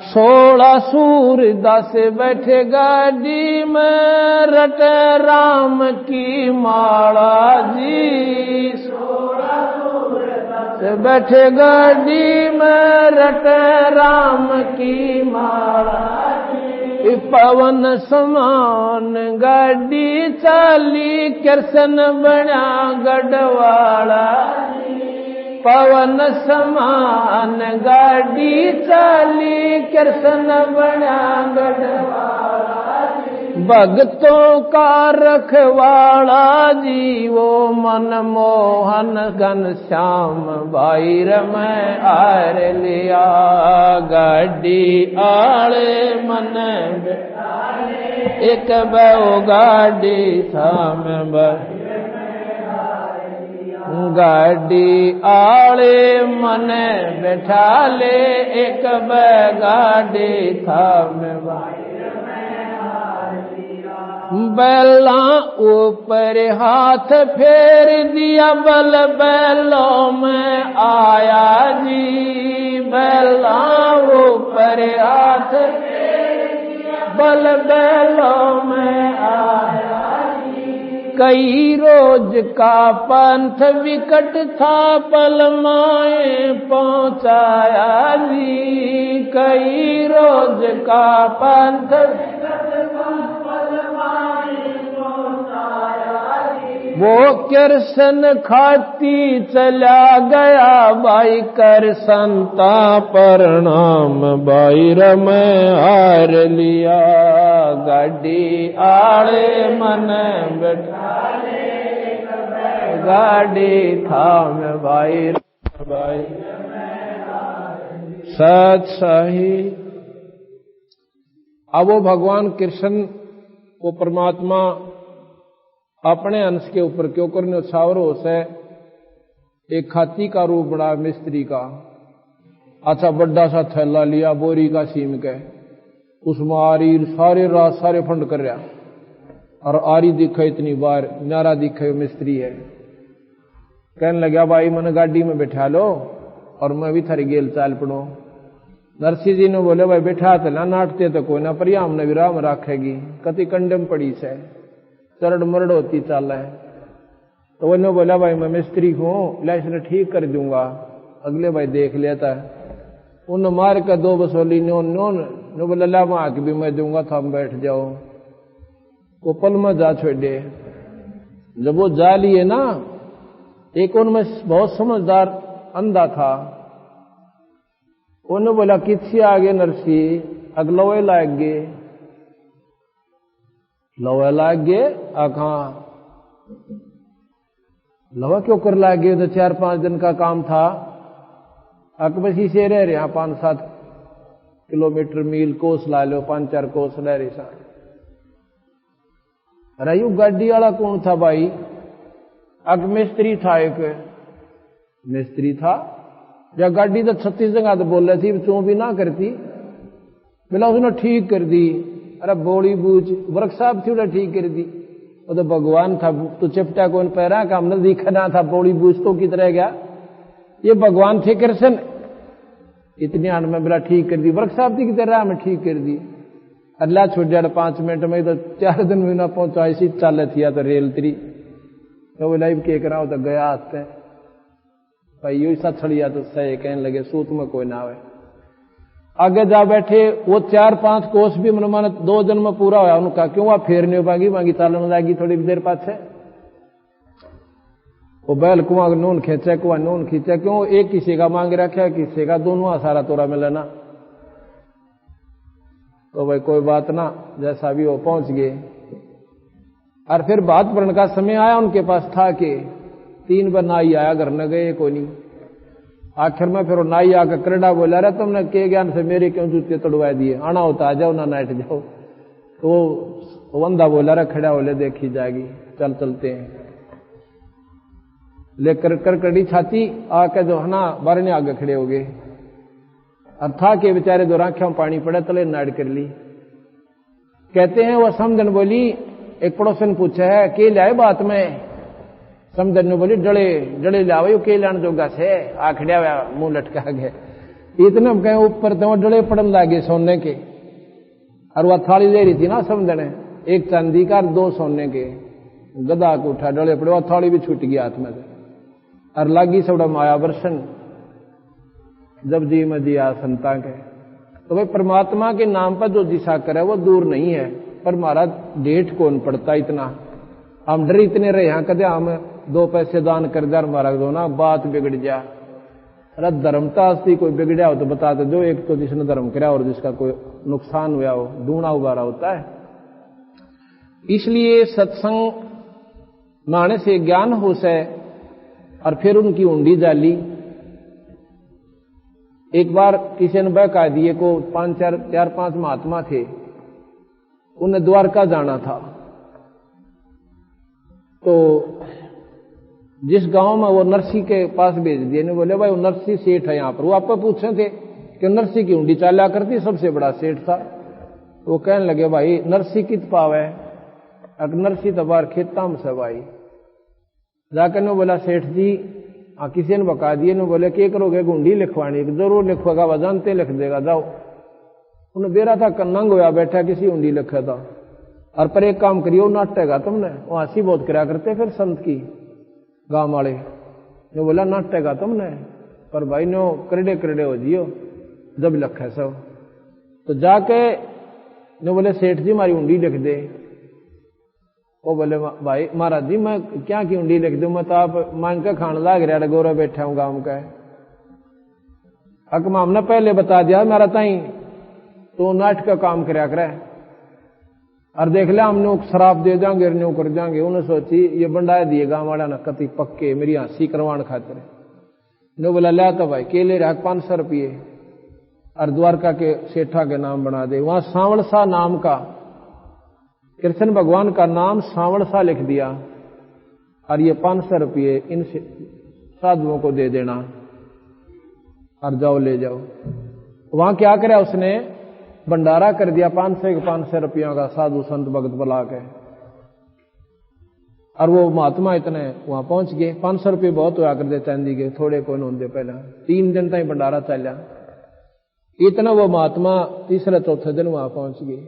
16 सूरदास बैठे गाड़ी में रट राम की माला जी 16 सूरदास बैठे गाड़ी में रट राम की माला जी पवन समान गाड़ी चाली कृष्ण बना गढ़वाला पवन समान गाड़ी चाली कृष्ण बना गढ़वाला भक्तों का रखवाला जी वो मनमोहन घनश्याम भाई रमै आर लिया गाड़ी आले मन एक बहु गाड़ी थाम गाड़ी आले मन बैठा ले एक गाड़ी थाम बैला ऊपर हाथ फेर दिया बल बैलों में आया जी बैला ऊपर हाथ फेर दिया बल बैलों में आया जी कई रोज का पंथ विकट था पलमाए पहुंचाया जी कई रोज का पंथ वो कृष्ण खाती चला गया भाई कर संता प्रणाम भाई रमै हार लिया गाड़ी आले मन बैठा गाड़ी थाम भाई भाई सच सही। अब वो भगवान कृष्ण वो परमात्मा अपने अंश के ऊपर क्यों करने छावर हो से एक खाती का रूप बना मिस्त्री का अच्छा बड़ा सा थैला लिया बोरी का सीम के उसमें आरी सारे रात सारे फंड कर रहा और आरी दिखे इतनी बार नारा दिखे मिस्त्री है कहने लगा भाई मैंने गाड़ी में बैठा लो और मैं भी थारी गेल चाल पड़ो नरसी जी ने बोले भाई बैठा तो ना नाटते तो कोई ना परियाम ने विराम राखेगी कति कंडम पड़ी से चरड़ मरड़ होती चाल है तो वो बोला भाई मैं मिस्त्री हूं लाइसेंस ठीक कर दूंगा अगले भाई देख लेता है उन मार कर 2 बसोली नो बोला ला वहां भी मैं दूंगा था बैठ जाओ वो पल में जा छोड़े जब वो जा लिए ना एक उनमें बहुत समझदार अंधा था उन्होंने बोला किसी आगे नरसी अगलवे लाग गए लवा लाग गए आखा लवा क्यों कर लाग गए तो 4-5 दिन का काम था अकबसी से रह रहे 5-7 किलोमीटर मील कोस ला लो 5-4 कोस रह रहे सा रयू गाड़ी वाला कौन था भाई अग मिस्त्री था एक मिस्त्री था या गाड़ी तो 36 जगह तो बोल रही थी तू भी ना करती बोला उसने ठीक कर दी अरे बोली बूझ वर्क साहब थी उन्हें ठीक कर दी वो तो भगवान था तो चिपटा कौन पैरा काम न दिखना था बोली बूझ तो की तरह गया ये भगवान थे कृष्ण इतनी आन में बोला ठीक कर दी वर्क साहब थी की तरह में ठीक कर दी अल्लाह छुट जाए 5 मिनट में तो 4 दिन में ना पहुंचा ऐसी चाल थी तो रेल त्री तो वो लाइव के करा तो गया आते भाई यू सा छड़िया तो सही कहने लगे सूत में कोई ना आवे आगे जा बैठे वो 4-5 कोस भी मन 2 दिन में पूरा हुआ उनका क्यों वहां फेर नहीं पागी मांगी चालन लागी थोड़ी देर पाछे वो बैल कुआं नून खींचे कुआं नून खींचे क्यों एक किसी का मांग रखा किसी का दोनों सारा तोरा में लेना तो भाई कोई बात ना जैसा भी वो पहुंच गए और फिर बात पढ़ने का समय आया उनके पास था कि 3 बार नाई आया घर न गए कोई नहीं आखिर में फिर नाई आकर करड़ा बोला रहा तुमने के ज्ञान से मेरे क्यों जूते तड़वा दिए आना होता आ जाओ ना नाइट जाओ तो वो बंदा बोला रहा खड़ा बोले देखी जाएगी चल चलते हैं लेकर करकड़ी छाती आके जो है ना बारने आगे खड़े हो गए और था के बेचारे दो आंखों में पानी पड़ा तले नाड़ कर ली। कहते हैं वह समझन बोली, एक पड़ोसन पूछा है के लाए बात में, समझन ने बोली डले डले लाओ के लान जोगा से आखड़िया मुंह लटका गए। इतने कहे ऊपर तो डले पड़न लागे सोने के, और वह थाली ले रही थी ना समझन, एक चांदी का 2 सोने के, गदा को उठा डले पड़े, वह थाली भी छूट गया हाथ में से और लागी सबड़ा माया वर्षन जब जी में दिया संता के। तो भाई परमात्मा के नाम पर जो दिशा करे वो दूर नहीं है, पर महाराज डेट कौन पड़ता इतना, हम डर इतने रहे यहाँ कदे हम 2 पैसे दान कर दे महाराज दो ना बात बिगड़ जा। अरे धर्मता असली कोई बिगड़ा हो तो बता दे दो, एक तो जिसने धर्म करा और जिसका कोई नुकसान हुआ हो दूना उबारा होता है। इसलिए सत्संग माने से ज्ञान हो से और फिर उनकी ऊंडी जाली। एक बार किसी ने बहका दिए को 4-5 महात्मा थे, उन्हें द्वारका जाना था। तो जिस गांव में वो नरसी के पास भेज दिए ने, बोले भाई वो नरसी सेठ है यहाँ पर। वो आपको पूछे थे कि नरसी की ऊंडी चाला करती, सबसे बड़ा सेठ था। वो कहने लगे भाई नरसी कित पावे, अगर नरसी तो बार खेता में से भाई जाकर ने बोला सेठ जी किसी ने बका दिए ने, बोले क्या करोगे गुंडी लिखवानी, जरूर लिखवागा, वह जानते लिख देगा जाओ। उन्हें बेरा था कन्नंग होया बैठा किसी ऊंडी लिखा था। और पर एक काम करियो नाटेगा तुमने, वो हंसी बहुत करा करते फिर संत की गांव वाले ने, बोला नाटेगा तुमने, पर भाई नो करड़े करड़े हो जियो जब लखा सब। तो जाके ने बोले सेठ जी हमारी ऊंडी लिख दे। वो बोले भाई महाराज जी मैं क्या की ऊंडी लिख दूं, मैं तो आप मांग के खान लाग रहा गोरा बैठा हूं गांव का। हकमा हमने पहले बता दिया मेरा ताई तो नाट का काम कराया करे, और देख लिया हमने शराब दे जाएंगे न्यू कर जाएंगे। उन्हें सोची ये बंडाया दिए गांव वाला ना कति पक्के मेरी हंसी करवान खातिर। ने बोला लिया तो भाई केले रहा 500 रुपये और द्वारका के सेठा के नाम बना दे। वहां सांवड़सा नाम का कृष्ण भगवान का नाम सांवड़सा लिख दिया और ये 500 रुपये इन साधुओं को दे देना और जाओ ले जाओ। वहां क्या करे उसने भंडारा कर दिया 500 रुपयों का साधु संत भगत बुला के। और वो महात्मा इतने वहां पहुंच गए। 500 रुपये बहुत हुआ करते चांदी के, थोड़े कोई होंगे पहला। 3 दिन तक भंडारा चलिया। इतना वो महात्मा तीसरे चौथे दिन वहां पहुंच गए।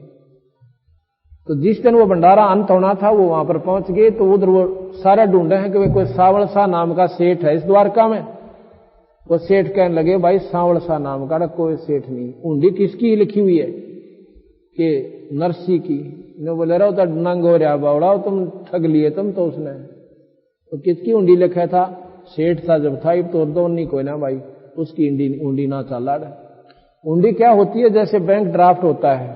तो जिस दिन वो भंडारा अंत होना था वो वहां पर पहुंच गए। तो उधर वो सारा ढूंढे हैं कि कोई सावड़सा नाम का सेठ है इस द्वारका में। वो सेठ कहने लगे भाई सावड़सा नाम का कोई सेठ नहीं। ऊंडी किसकी लिखी हुई है कि नरसी की। ने बोले रहो तो नंग हो रहा बावड़ा, तुम ठग लिए तुम तो उसने। तो किसकी ऊंडी लिखा था? सेठ था जब था, तो दो नहीं कोई ना भाई उसकी ऊंडी ना चला। ऊंडी क्या होती है? जैसे बैंक ड्राफ्ट होता है,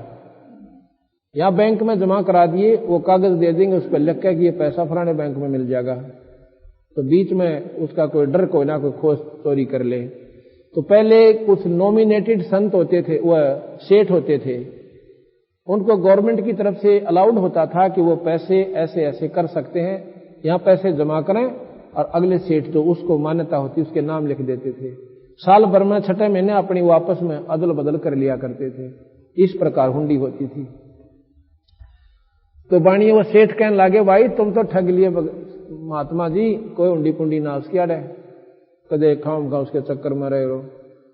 यहां बैंक में जमा करा दिए, वो कागज दे देंगे उस पर लिख के कि ये पैसा फलाने बैंक में मिल जाएगा। तो बीच में उसका कोई डर कोई ना कोई खोज चोरी कर ले। तो पहले कुछ नॉमिनेटेड संत होते थे, वह सेठ होते थे, उनको गवर्नमेंट की तरफ से अलाउड होता था कि वो पैसे ऐसे ऐसे कर सकते हैं, यहां पैसे जमा करें और अगले सेठ जो उसको मान्यता होती उसके नाम लिख देते थे। साल भर में 6 महीने अपनी वापस में अदल बदल कर लिया करते थे। इस प्रकार हुंडी होती थी। तो बाणी वो सेठ कहने लगे भाई तुम तो ठग लिए महात्मा जी, कोई हुंडी पुंडी ना उसकी अड़े, कदे खाम खा उसके चक्कर में रहे रहो।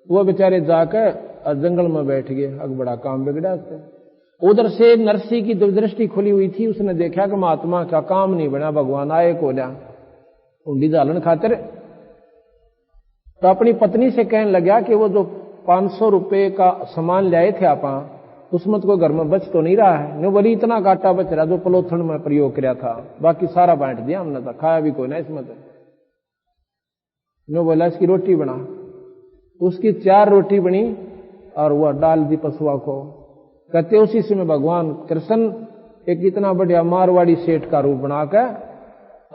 वो बेचारे जाकर जंगल में बैठ गए। अब बड़ा काम बिगड़ा। उधर से नरसी की दृष्टि खुली हुई थी, उसने देखा कि महात्मा का काम नहीं बना, भगवान आए को लिया हुंडी डालन खातिर। तो अपनी पत्नी से कहने लगा कि वो जो 500 रुपये का सामान लाए थे आप, उसमें तो कोई घर में बच तो नहीं रहा है। ने बोली इतना घाटा बच रहा जो पलोथन में प्रयोग किया था, बाकी सारा बांट दिया हमने, तो खाया भी कोई ना इसमें। तो ने बोला इसकी रोटी बना। उसकी 4 रोटी बनी और वह डाल दी पशुआ को। कहते उसी समय भगवान कृष्ण एक इतना बढ़िया मारवाड़ी सेठ का रूप बनाकर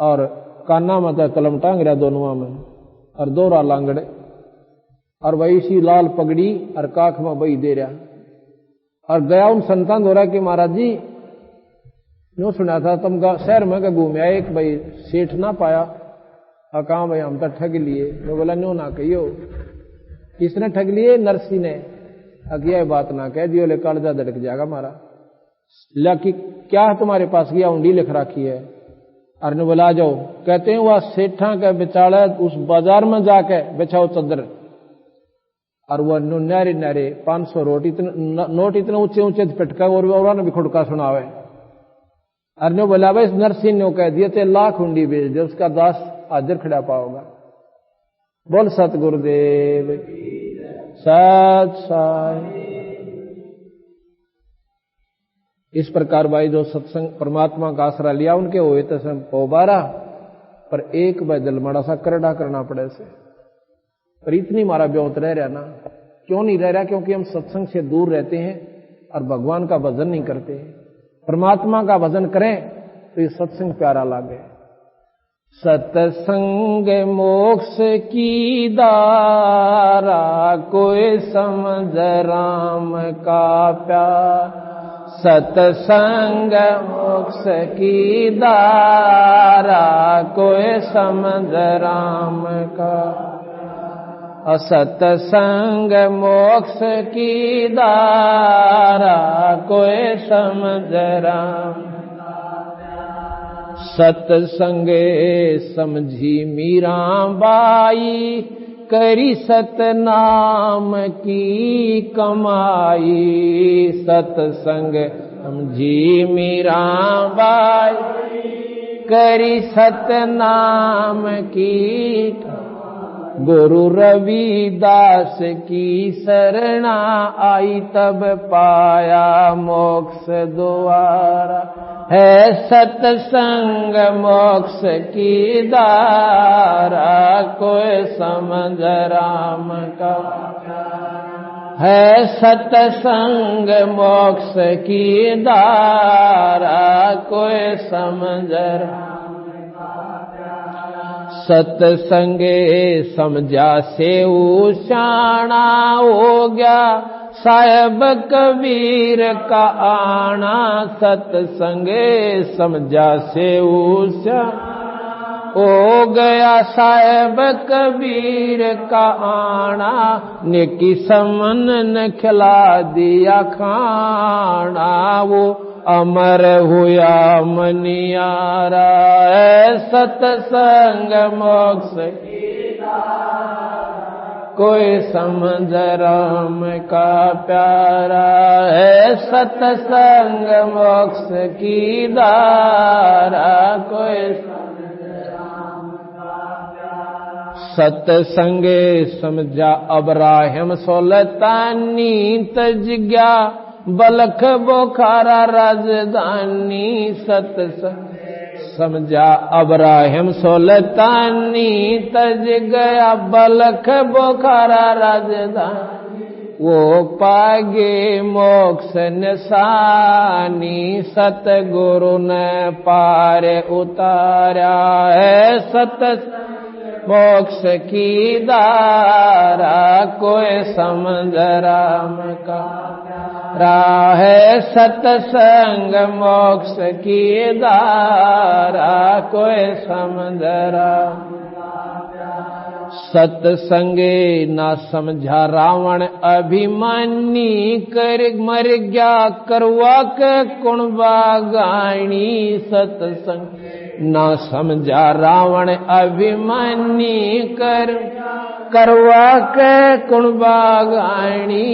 और काना में तो कलम टांग रहा दोनों में और 2 लांगड़े और वही सी लाल पगड़ी और काख में बही दे रहा। और गया उन संतान हो रहा कि महाराज जी यूं सुना था तुम शहर में घूम आए, एक भाई सेठ ना पाया कहा भाई हम तो ठग लिए। मैं बोला नो ना कहियो, किसने ठग लिए? नरसी ने। अगिया बात ना कह दियो, ले कालजा धड़क जाएगा हमारा। लाकि क्या तुम्हारे पास गया? ऊंडी लिख रखी है। अरे बोला आ जाओ। कहते हैं वह सेठा के बेचारा उस बाजार में जाके बेचाओ चदर, और वह नारे नारे 500 नोट इतने ऊंचे ऊंचे पटका और उन्होंने भी खुड़का सुनावे। अरे बोला भाई नरसिंह ने कह दिया थे लाख हुंडी बेच दे, उसका दास हाजिर खड़ा पाओगा। बोल सतगुरुदेव सत साई। इस प्रकार भाई जो सत्संग परमात्मा का आसरा लिया उनके हुए तो सब पोबारा, पर एक बदल मड़ा सा करड़ा करना पड़े से। पर इतनी मारा ब्योत रह रहा ना, क्यों नहीं रह रहा? क्योंकि हम सत्संग से दूर रहते हैं और भगवान का भजन नहीं करते हैं। परमात्मा का भजन करें तो ये सत्संग प्यारा लागे। सत्संग मोक्ष की दारा, कोई समझ राम का प्यार। सत्संग मोक्ष की दारा, कोई समझ राम का। असत्संग मोक्ष की दारा, कोई समझ राम। सत्संगे समझी मीरा बाई, करी सतनाम की कमाई। सत्संग समझी मीरा बाई, करी सतनाम की। गुरु रविदास की शरणा आई, तब पाया मोक्ष द्वारा। है सत्संग मोक्ष की दारा, कोई समझ राम का। है सत्संग मोक्ष की दारा, कोई समझ राम। सत्संगे समझा से उशाना हो गया, साहेब कबीर का आना। सत्संगे समझा से उषा हो गया, साहेब कबीर का आना। नेकी समन न खिला दिया खाना, वो अमर हुआ मनियारा। सत्संग मोक्ष कोई समझ राम का प्यारा। है सत्संग मोक्ष की दारा, कोई सत्संगे समझा अब्राहिम सुल्तानी। तज गया बलख बोखारा राजधानी। सत्संग समझा अब्राहिम सुल्तानी। तज गया बलख बोखारा राजधानी। वो पागे मोक्ष निशानी। सतगुरु ने पार उतारा। है सत्संग मोक्ष की दारा, कोई समझ राम का। राह सत्संग मोक्ष की दारा, कोई समझ राम। सत्संगे ना समझा रावण अभिमानी। कर मर गया करवा के कुणबागानी। सत्संग ना समझा रावण अभिमानी। करवा के कुणबागानी।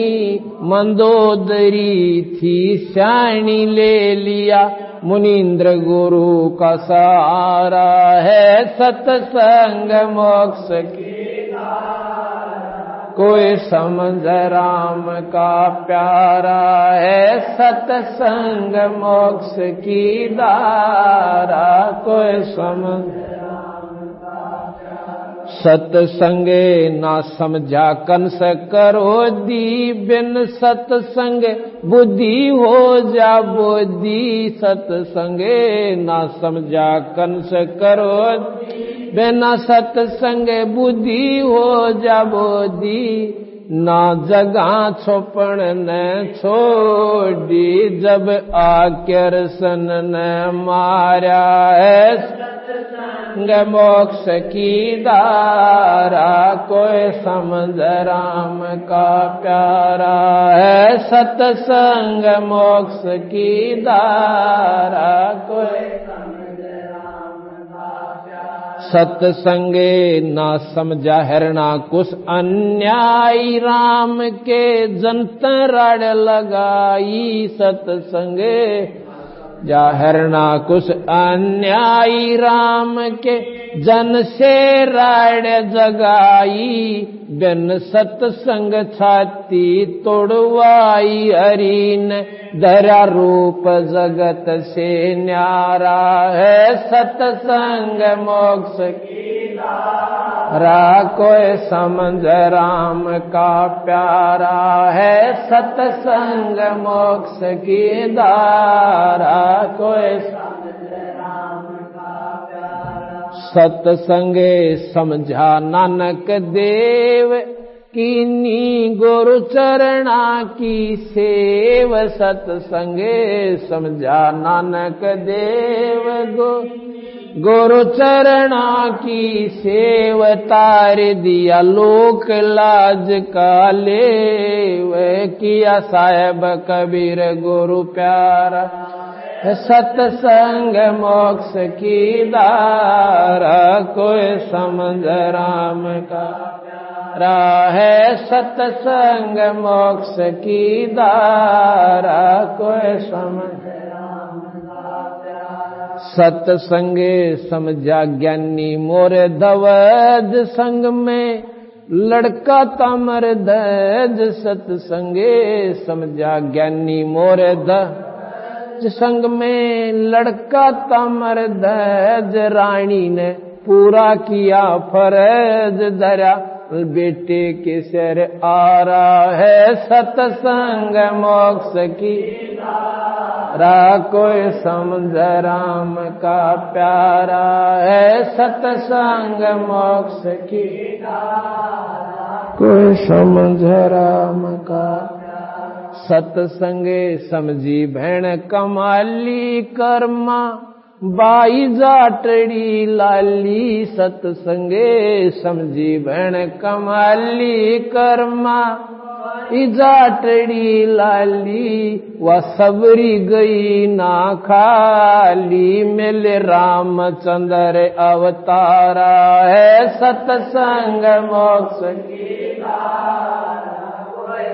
मंदोदरी थी श्याणी, ले लिया मुनीन्द्र गुरु का सहारा। है सत्संग मोक्ष की कोई समझ राम का प्यारा। है सत्संग मोक्ष की दारा, कोई समझ। सत्संगे ना समझा कंस करो दी। बिन सत्संग बुद्धि हो जा बोधी। सत्संगे ना समझा कंस करो दी। बिना सत्संग बुद्धि हो जा बोधी। ना जगह छोपण ने छोड़ी, जब आकर सन ने मारा है मोक्ष की धारा, कोई समझ राम का प्यारा है, सत्संग मोक्ष की धारा, कोई समझ राम का प्यारा। सत्संगे ना समझा हरणा कुछ अन्यायी, राम के जंतर लगाई, सत्संगे जाहिर ना कुछ अन्यायी, राम के जन से राड जगाई, बिन सत्संग छाती तोड़वाई, हरि ने धरा रूप जगत से न्यारा है, सत्संग मोक्ष की धारा, कोई समझ राम का प्यारा है, सत्संग मोक्ष की धारा, कोई समझ राम का प्यारा। सत्संगे समझा नानक देव, कीनी गुरु चरणा की सेव, सत्संगे समझा नानक देव, गुरु चरणा की सेव, तार दिया लोक लाज का लेव, किया साहेब कबीर गुरु प्यारा, सत्संग मोक्ष की धारा, कोई समझ राम का प्यारा है, सत्संग मोक्ष की धारा, कोई समझ राम का प्यारा। सत्संगे समझा ज्ञानी मोर धवज, संग में लड़का तमर दज, सत्संगे समझा ज्ञानी मोर धवज, संग में लड़का तमर दज, रानी ने पूरा किया फर्ज, धरा बेटे के सिर आ रहा है, सत्संग मोक्ष की धारा, कोई समझ राम का प्यारा है, सत्संग मोक्ष की धारा, कोई समझ राम का प्यारा। सत्संगे समझी भैण कमाली, कर्मा बाई जाटड़ी लाली, सत्संगे समझी भैण कमाली, कर्मा जाटड़ी लाली, वह सबरी गई ना खाली, मिले रामचंद्र अवतारा है, सत्संग मोक्ष की धारा,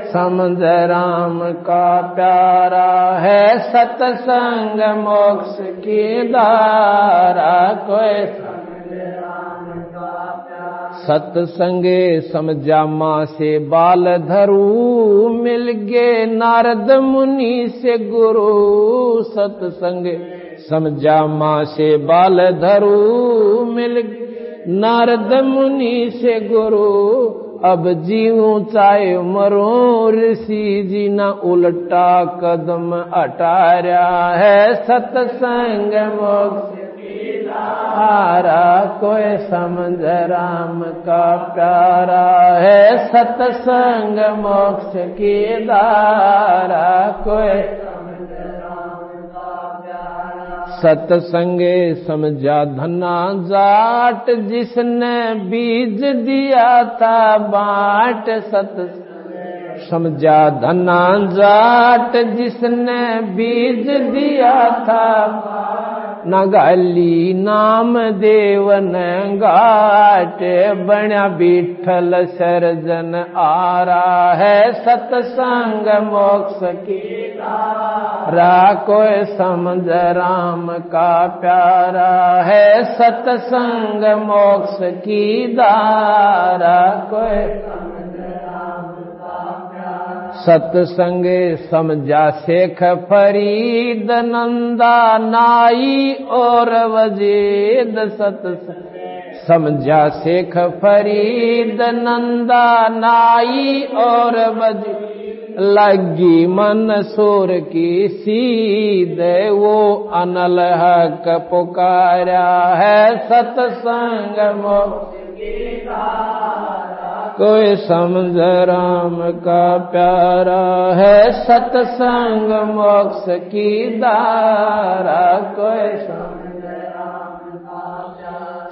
समझ राम का प्यारा है, सत्संग मोक्ष की धारा, कोई समझ राम का प्यारा। सत्संगे समझा माँ से बाल धरू, मिल गए नारद मुनि से गुरु, सत्संगे समझा माँ से बाल धरू, मिल नारद मुनि से गुरु, अब जीऊं चाहे मरूं, ऋषि जी न उल्टा कदम अटारा है, सत्संग मोक्ष की धारा, कोई समझ राम का प्यारा है, सत्संग मोक्ष की धारा, कोई समझ राम का प्यारा। सत्संगे समझा धना जाट, जिसने बीज दिया था बाट, सत्संग समझा धना जाट, जिसने बीज दिया था, नगाली नाम देव न घाट, बण्या विठल सर्जन आ रहा है, सत्संग मोक्ष की धारा, कोई समझ राम का प्यारा है, सत्संग मोक्ष की धारा, कोई सत्संगे समझा शेख फरीद नंदा नाई और वजीद, सत्संग समझा शेख फरीद नंदा नाई और वजीद, लगी मन सूर की सीधे, वो अनल हक पुकारा है सतसंग मोक्ष की धारा। कोई समझ राम का प्यारा है सतसंग मोक्ष की धारा। कोई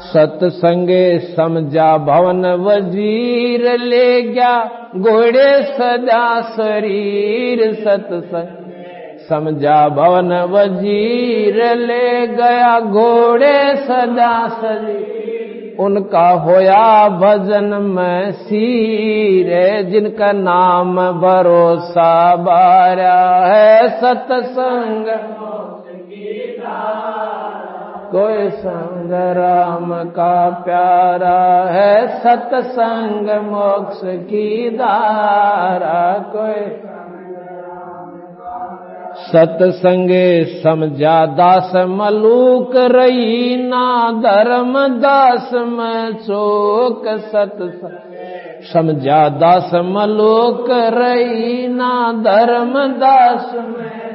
सतसंगे समझा भवन वजीर, ले गया घोड़े सजा शरीर। सतसंग समझा भवन वजीर, ले गया घोड़े सजा शरीर। उनका होया भजन में सीर, जिनका नाम भरोसा बारा है सतसंग। कोई संग राम का प्यारा है सतसंग मोक्ष की धारा। कोई सतसंगे समझा दास मलूक, रही ना धर्म दास में चोक। सतसंग समझा दास मलूक, रही ना धर्म दास में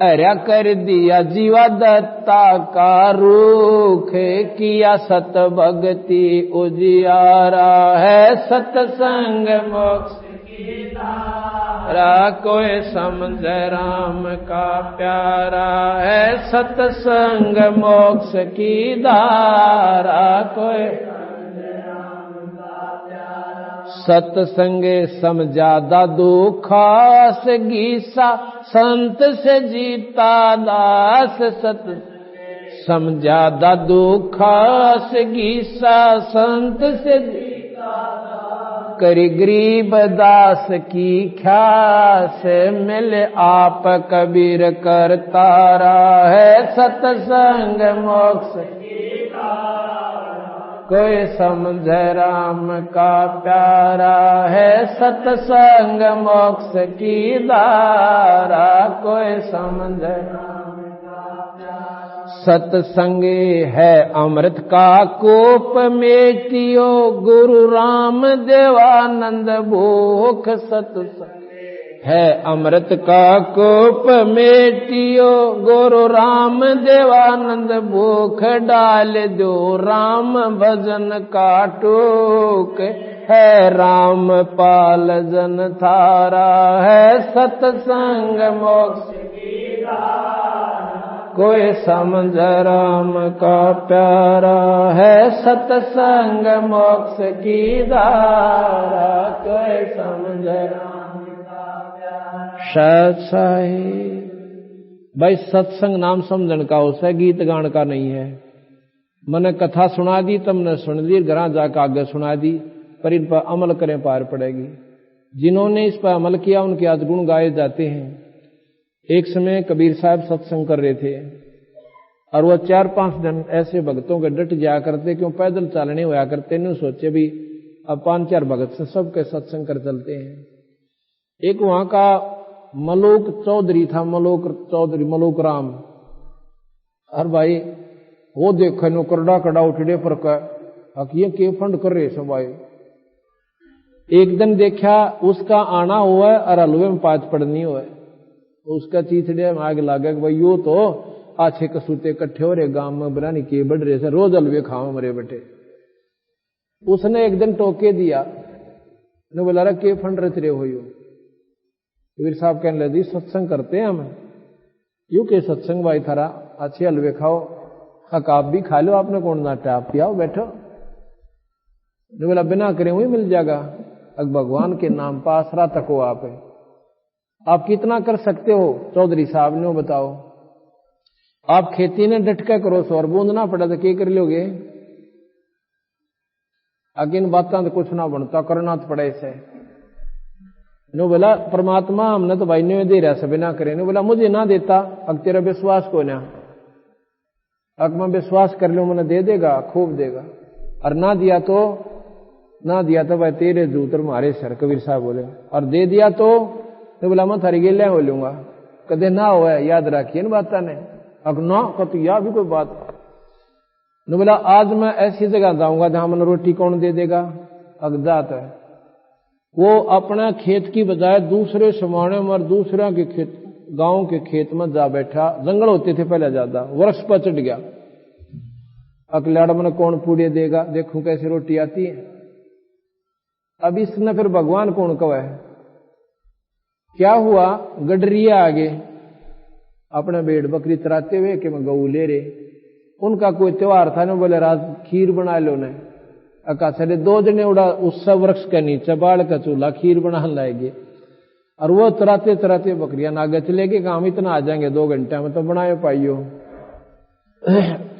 अर्या कर दिया जीवा दत्ता का रूख। किया सत भक्ति उजियारा है सतसंग मोक्ष की धारा। कोई समझ राम का प्यारा है सतसंग मोक्ष की धारा। कोई सतसंगे समझा दादू खास गीसा, संत से जीता दास। सत समझा दादू खास गीसा, संत से जीता दास। करी गरीब दास की ख्यास, मिले आप कबीर करतारा है सतसंग मोक्ष की धारा। कोई समझ राम का प्यारा है सतसंग मोक्ष की धारा। कोई समझ राम का प्यारा सतसंगे है अमृत का कोप, मेटियो गुरु राम देवानंद भूख। सतसंग है अमृत का कोप, मेटियो गुरु राम देवानंद भूख। डाल दो राम भजन का टोक, है राम पाल जन थारा है सतसंग मोक्ष की धारा। कोई समझ राम का प्यारा है सतसंग मोक्ष की धारा। कोई समझ राम भाई सत्संग नाम समझन का उसे गीत गान का नहीं है। मैंने कथा सुना दी, तुमने सुन दी, घर जाकर आगे सुना दी, पर इन पर अमल करें पार पड़ेगी। जिन्होंने इस पर अमल किया उनके आज गुण गाए जाते हैं। एक समय कबीर साहब सत्संग कर रहे थे और वह 4-5 दिन ऐसे भक्तों के डट जाया करते, क्यों पैदल चलने होया करते। नहीं सोचे भी अब 5-4 भगत से सबके सत्संग कर चलते हैं। एक वहां का मलोक चौधरी था, मलोक चौधरी, मलोक राम। और भाई वो देखे नो करड़ा कड़ा उठड़े पर ये के फंड कर रहे सब भाई। एक दिन देखा उसका आना हुआ है और हलवे में पाँच पड़नी हुआ है। उसका चीथड़े में आगे लागे भाई यो तो आछे कसूते इकट्ठे हो रहे गांव में, बनानी के बढ़ रहे से, रोज हलवे खाओ मरे बेटे। उसने एक दिन टोके दिया, ने बोला रहा के फंड रच रहे हो यो। कबीर साहब कहने लगे सत्संग करते हैं हम। यू के सत्संग भाई थारा, अच्छे हलवे खाओ, आप भी खा लो, आपने कौन नाटा, आप पियाओ बैठो। ने बोला बिना करे वही मिल जाएगा। अब भगवान के नाम पर आसरा तक हो आप कितना कर सकते हो चौधरी साहब ने बताओ। आप खेती ने डटका करो, सौर बूंद ना पड़ा तो क्या कर लोगे। अगिन बातें तो कुछ ना बनता, करना तो पड़े से। नो बोला परमात्मा हमने तो भाई ने दे रहा सब ना करे। नो बोला मुझे ना देता, अब तेरा विश्वास को ना, अब मैं विश्वास कर लूं मैंने दे देगा, खूब देगा। और ना दिया तो भाई तेरे जूतर मारे सर, कबीर साहब बोले। और दे दिया तो बोला मैं थारी गेल्या हो लूंगा, कदे ना हो याद रखिए ना बात ने। अब ना कत या भी कोई बात न। बोला आज मैं ऐसी जगह जाऊंगा जहां मैंने रोटी कौन दे देगा, अगदात है। वो अपना खेत की बजाय दूसरे समाने में और दूसरा के खेत, गांव के खेत में जा बैठा। जंगल होते थे पहले ज्यादा, वृक्ष पर चढ़ गया। अकलाड़ में कौन पूड़े देगा, देखूं कैसे रोटी आती है। अब इसने फिर भगवान कौन कवा है। क्या हुआ, गडरिया आगे अपने भेड़ बकरी चराते हुए कि मैं गऊ ले रहे। उनका कोई त्योहार था ना, बोले रात खीर बना लो ने। अकाशे 2 जने उड़ा उस वृक्ष के नीचे बाढ़ का चूल्हा खीर बना लाएंगे। और वो चराते चराते बकरियां नागे चले गए, काम इतना आ जाएंगे 2 घंटे में तो बनाए पाइयो।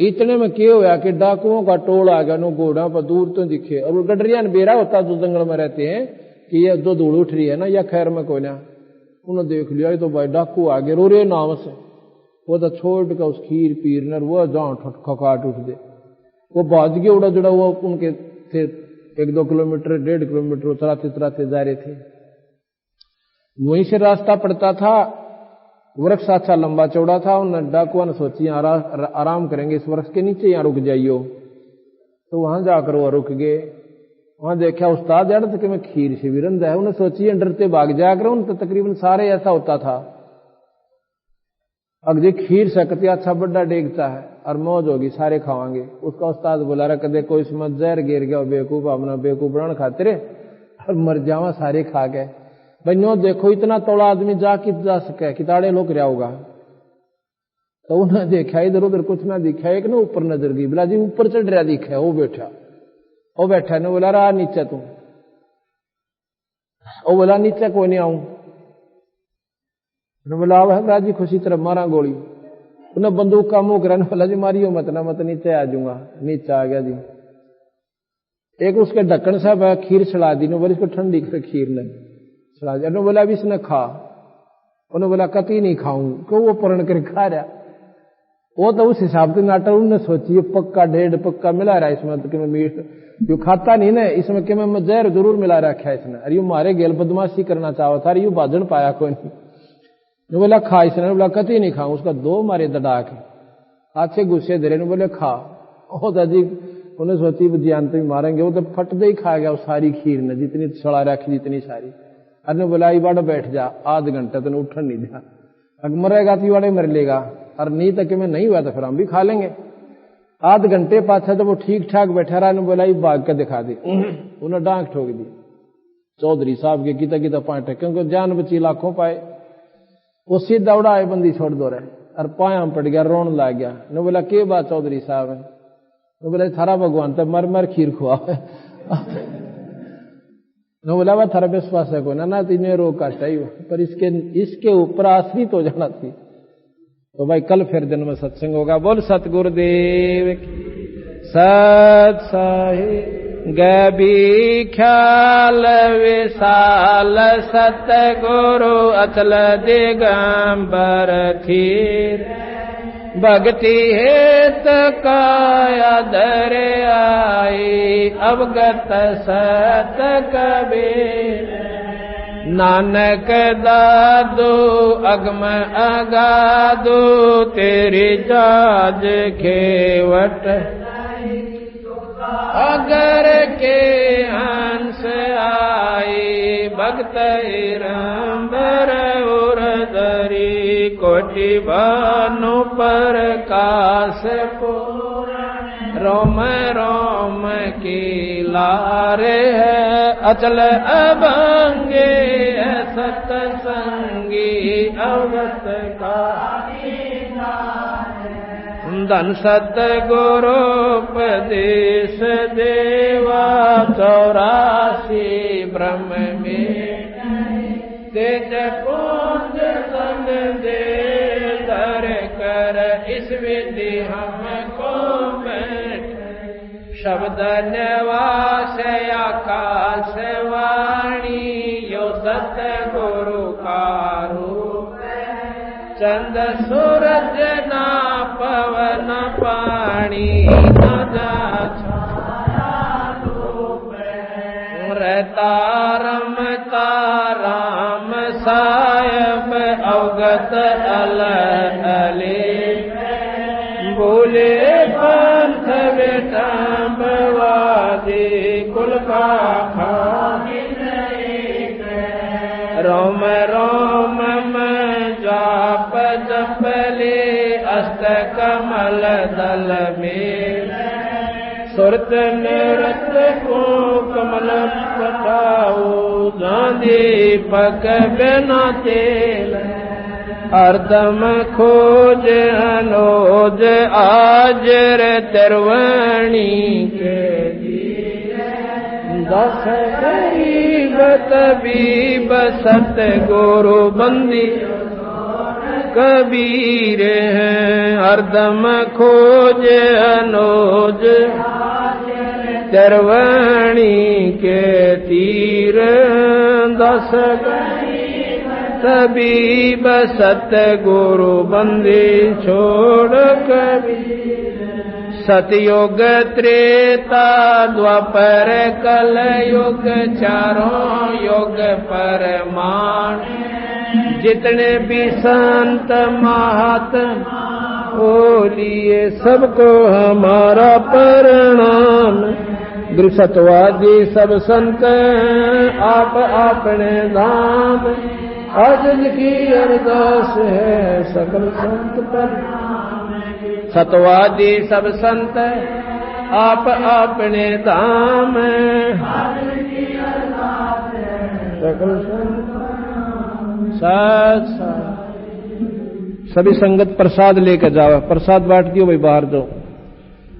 इतने में क्या हुआ कि डाकुओं का टोल आ गया, नो घोड़ा पर दूर तो दिखे। और वो गडरिया ने बेरा होता जो जंगल में रहते हैं कि ये जो धूल उठ रही है ना, या खैर में कोई ना, उन्होंने देख लिया तो भाई डाकू आगे रो रहे नाव से। वो तो छोड़ कर उस खीर पीर वो जहाँ ठटखकाट उठ दे। वो भाज के उड़ा जुड़ा हुआ उनके थे 1-2 किलोमीटर 1.5 किलोमीटर चराते चराते जा रहे थे। वहीं से रास्ता पड़ता था, वृक्ष अच्छा लंबा चौड़ा था। उन डाकुआ ने सोची आराम करेंगे इस वृक्ष के नीचे, यहाँ रुक जाइयो। तो वहां जाकर वो रुक गए। वहां देखा उस्ताद जड़ तक में खीर से भी रंधा है। उन्हें सोचिए डरते भाग जाकर, उन तो तकरीबन सारे ऐसा होता था। अगर खीर सकती अच्छा बड़ा डेगता है और मौज होगी, सारे खावांगे। उसका उस्ताद बोला रहा कदे कोई इसमें जहर गिर गया बेवकूफ, अपना बेवकूफ बनाने खाते रहे और मर जावा, सारे खा गए। भाई देखो इतना तोड़ा आदमी जा सके, किताड़े लोग रहा होगा। तो उन्हें देखा इधर उधर कुछ ना दिखा। एक ना ऊपर नजर गई, बोला जी ऊपर चढ़ रहा दिखा। वो बैठा ने बोला रहा नीचे तू। वो बोला नीचे कोई नहीं आऊं। बोला अब राजी खुशी तरफ मारा गोली। उन्हें बंदूक का मुंह कराने बोला जी मारियो मत ना, मत नीचे आ जाऊंगा। नीचे आ गया जी। एक उसके ढक्कन से खीर चढ़ा दी, बोले इसको ठंडी कर खीर ने चढ़ा दिया। बोला अभी इसने खा। उन्होंने बोला कति नहीं खाऊं, क्यों वो परण कर खा रहा। वो तो उस हिसाब से नाटक उन्होंने सोची पक्का 1.5 पक्का मिला रहा इसमें तो कि मैं मीठ जो खाता नहीं ना इसमें कि मैं जहर जरूर मिला रखा है इसने। अरे यू मारे गेल बदमाशी करना चाहो था, यू बाजन पाया कोई नहीं। बोला खा इसने, बोला कति नहीं खाऊं। उसका 2 मारे दड़ा के अच्छे गुस्से दे रहे, बोले खा। ओ दादी उन्हें सोची बुझियान तो मारेंगे, वो तो फट दे ही खा गया सारी खीर ने, जितनी सड़ा रखी जितनी सारी। अरे बोला ई बाड़ा बैठ जा, आध घंटा तेन उठन नहीं दिया। अगर मरेगा तो वाड़े मर लेगा, और नहीं तक में नहीं हुआ तो फिर हम भी खा लेंगे। आध घंटे पाछा तो वो ठीक ठाक बैठा रहा। ने बोला भाग के दिखा दी। उन्हें डांक ठोक दी चौधरी साहब के किता किता पाटे, क्योंकि जान बची लाखों पाए। वो सीधा उड़ा है बंदी छोड़ दो रहे और पाया पड़ गया, रोन ला गया। ने बोला के बात चौधरी साहब है। ने बोला थारा भगवान तो मर मर खीर खुआ। ने बोला वह थारा विश्वास है को ना तीन रोग काटा ही, पर इसके ऊपर आश्रित हो जाना थी। तो भाई कल फिर दिन में सत्संग होगा। बोल सतगुरुदेव सत साहिब गभी ख्याल विशाल सतगुरु अचल दिगंबर थीर भक्ति हेत काया दर आई अवगत सत कबीर नानक दादू अगम अगादू तेरी जाज खेवट अगर के हंस आई भक्त रंबर उर्दरी कोटि भानु प्रकाश रोम रोम की लारे है अचल अभंगे सतसंगी अवगत का धन सतगुरु उपदेश देवा 84 ब्रह्म में तेज पुंज सन दे धर कर इस विधि हमको शब्द निवास आकाश वाणी यो सतगुरु का रूप चंद सूरज ना पवन पानी तारम ताराम सायब अवगत अल अले बोले पंथ विटम्बवादी कुल का रोम रोम में जाप जपले अष्ट कमल दल में सुरत नृत को कमल पटाओ दीपक बिना तेल अर्दम खोज अनोज आजर तिरवणी के दस गरीब तबीब सत गुरु बंदी कबीर हैं हरदम खोज अनोज तिरवणी के तीर दस तबीब सत गुरु बंदी छोड़ कबीर सतयुग त्रेता द्वापर कल युग चारों युग परमाण जितने भी संत महात्मा बोलिए सबको हमारा प्रणाम। गृहस्थवादी सब संत आप अपने धाम अजल की अरदास है सकल संत पर। सतवादी सब संत आप अपने धाम सकल संत साथ सभी संगत प्रसाद लेकर जाओ। प्रसाद बांट दियो भाई बाहर दो।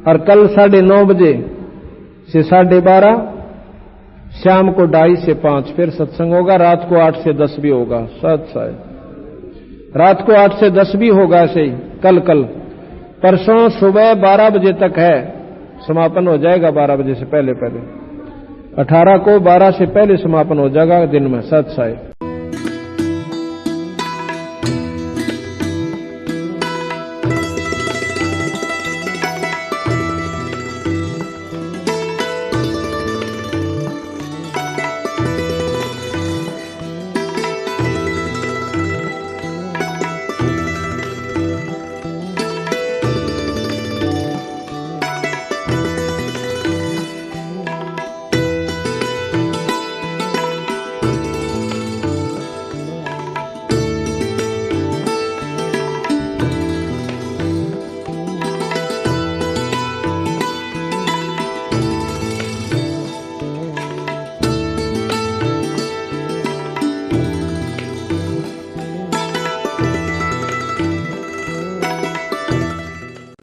और कल 9:30 बजे से 12:30 शाम को 2:30 से 5 फिर सत्संग होगा। रात को 8 से 10 भी होगा। शायद रात को 8 से 10 भी होगा। ऐसे ही कल परसों सुबह 12 बजे तक है, समापन हो जाएगा 12 बजे से पहले। 18 को 12 से पहले समापन हो जाएगा दिन में। सत साहिब।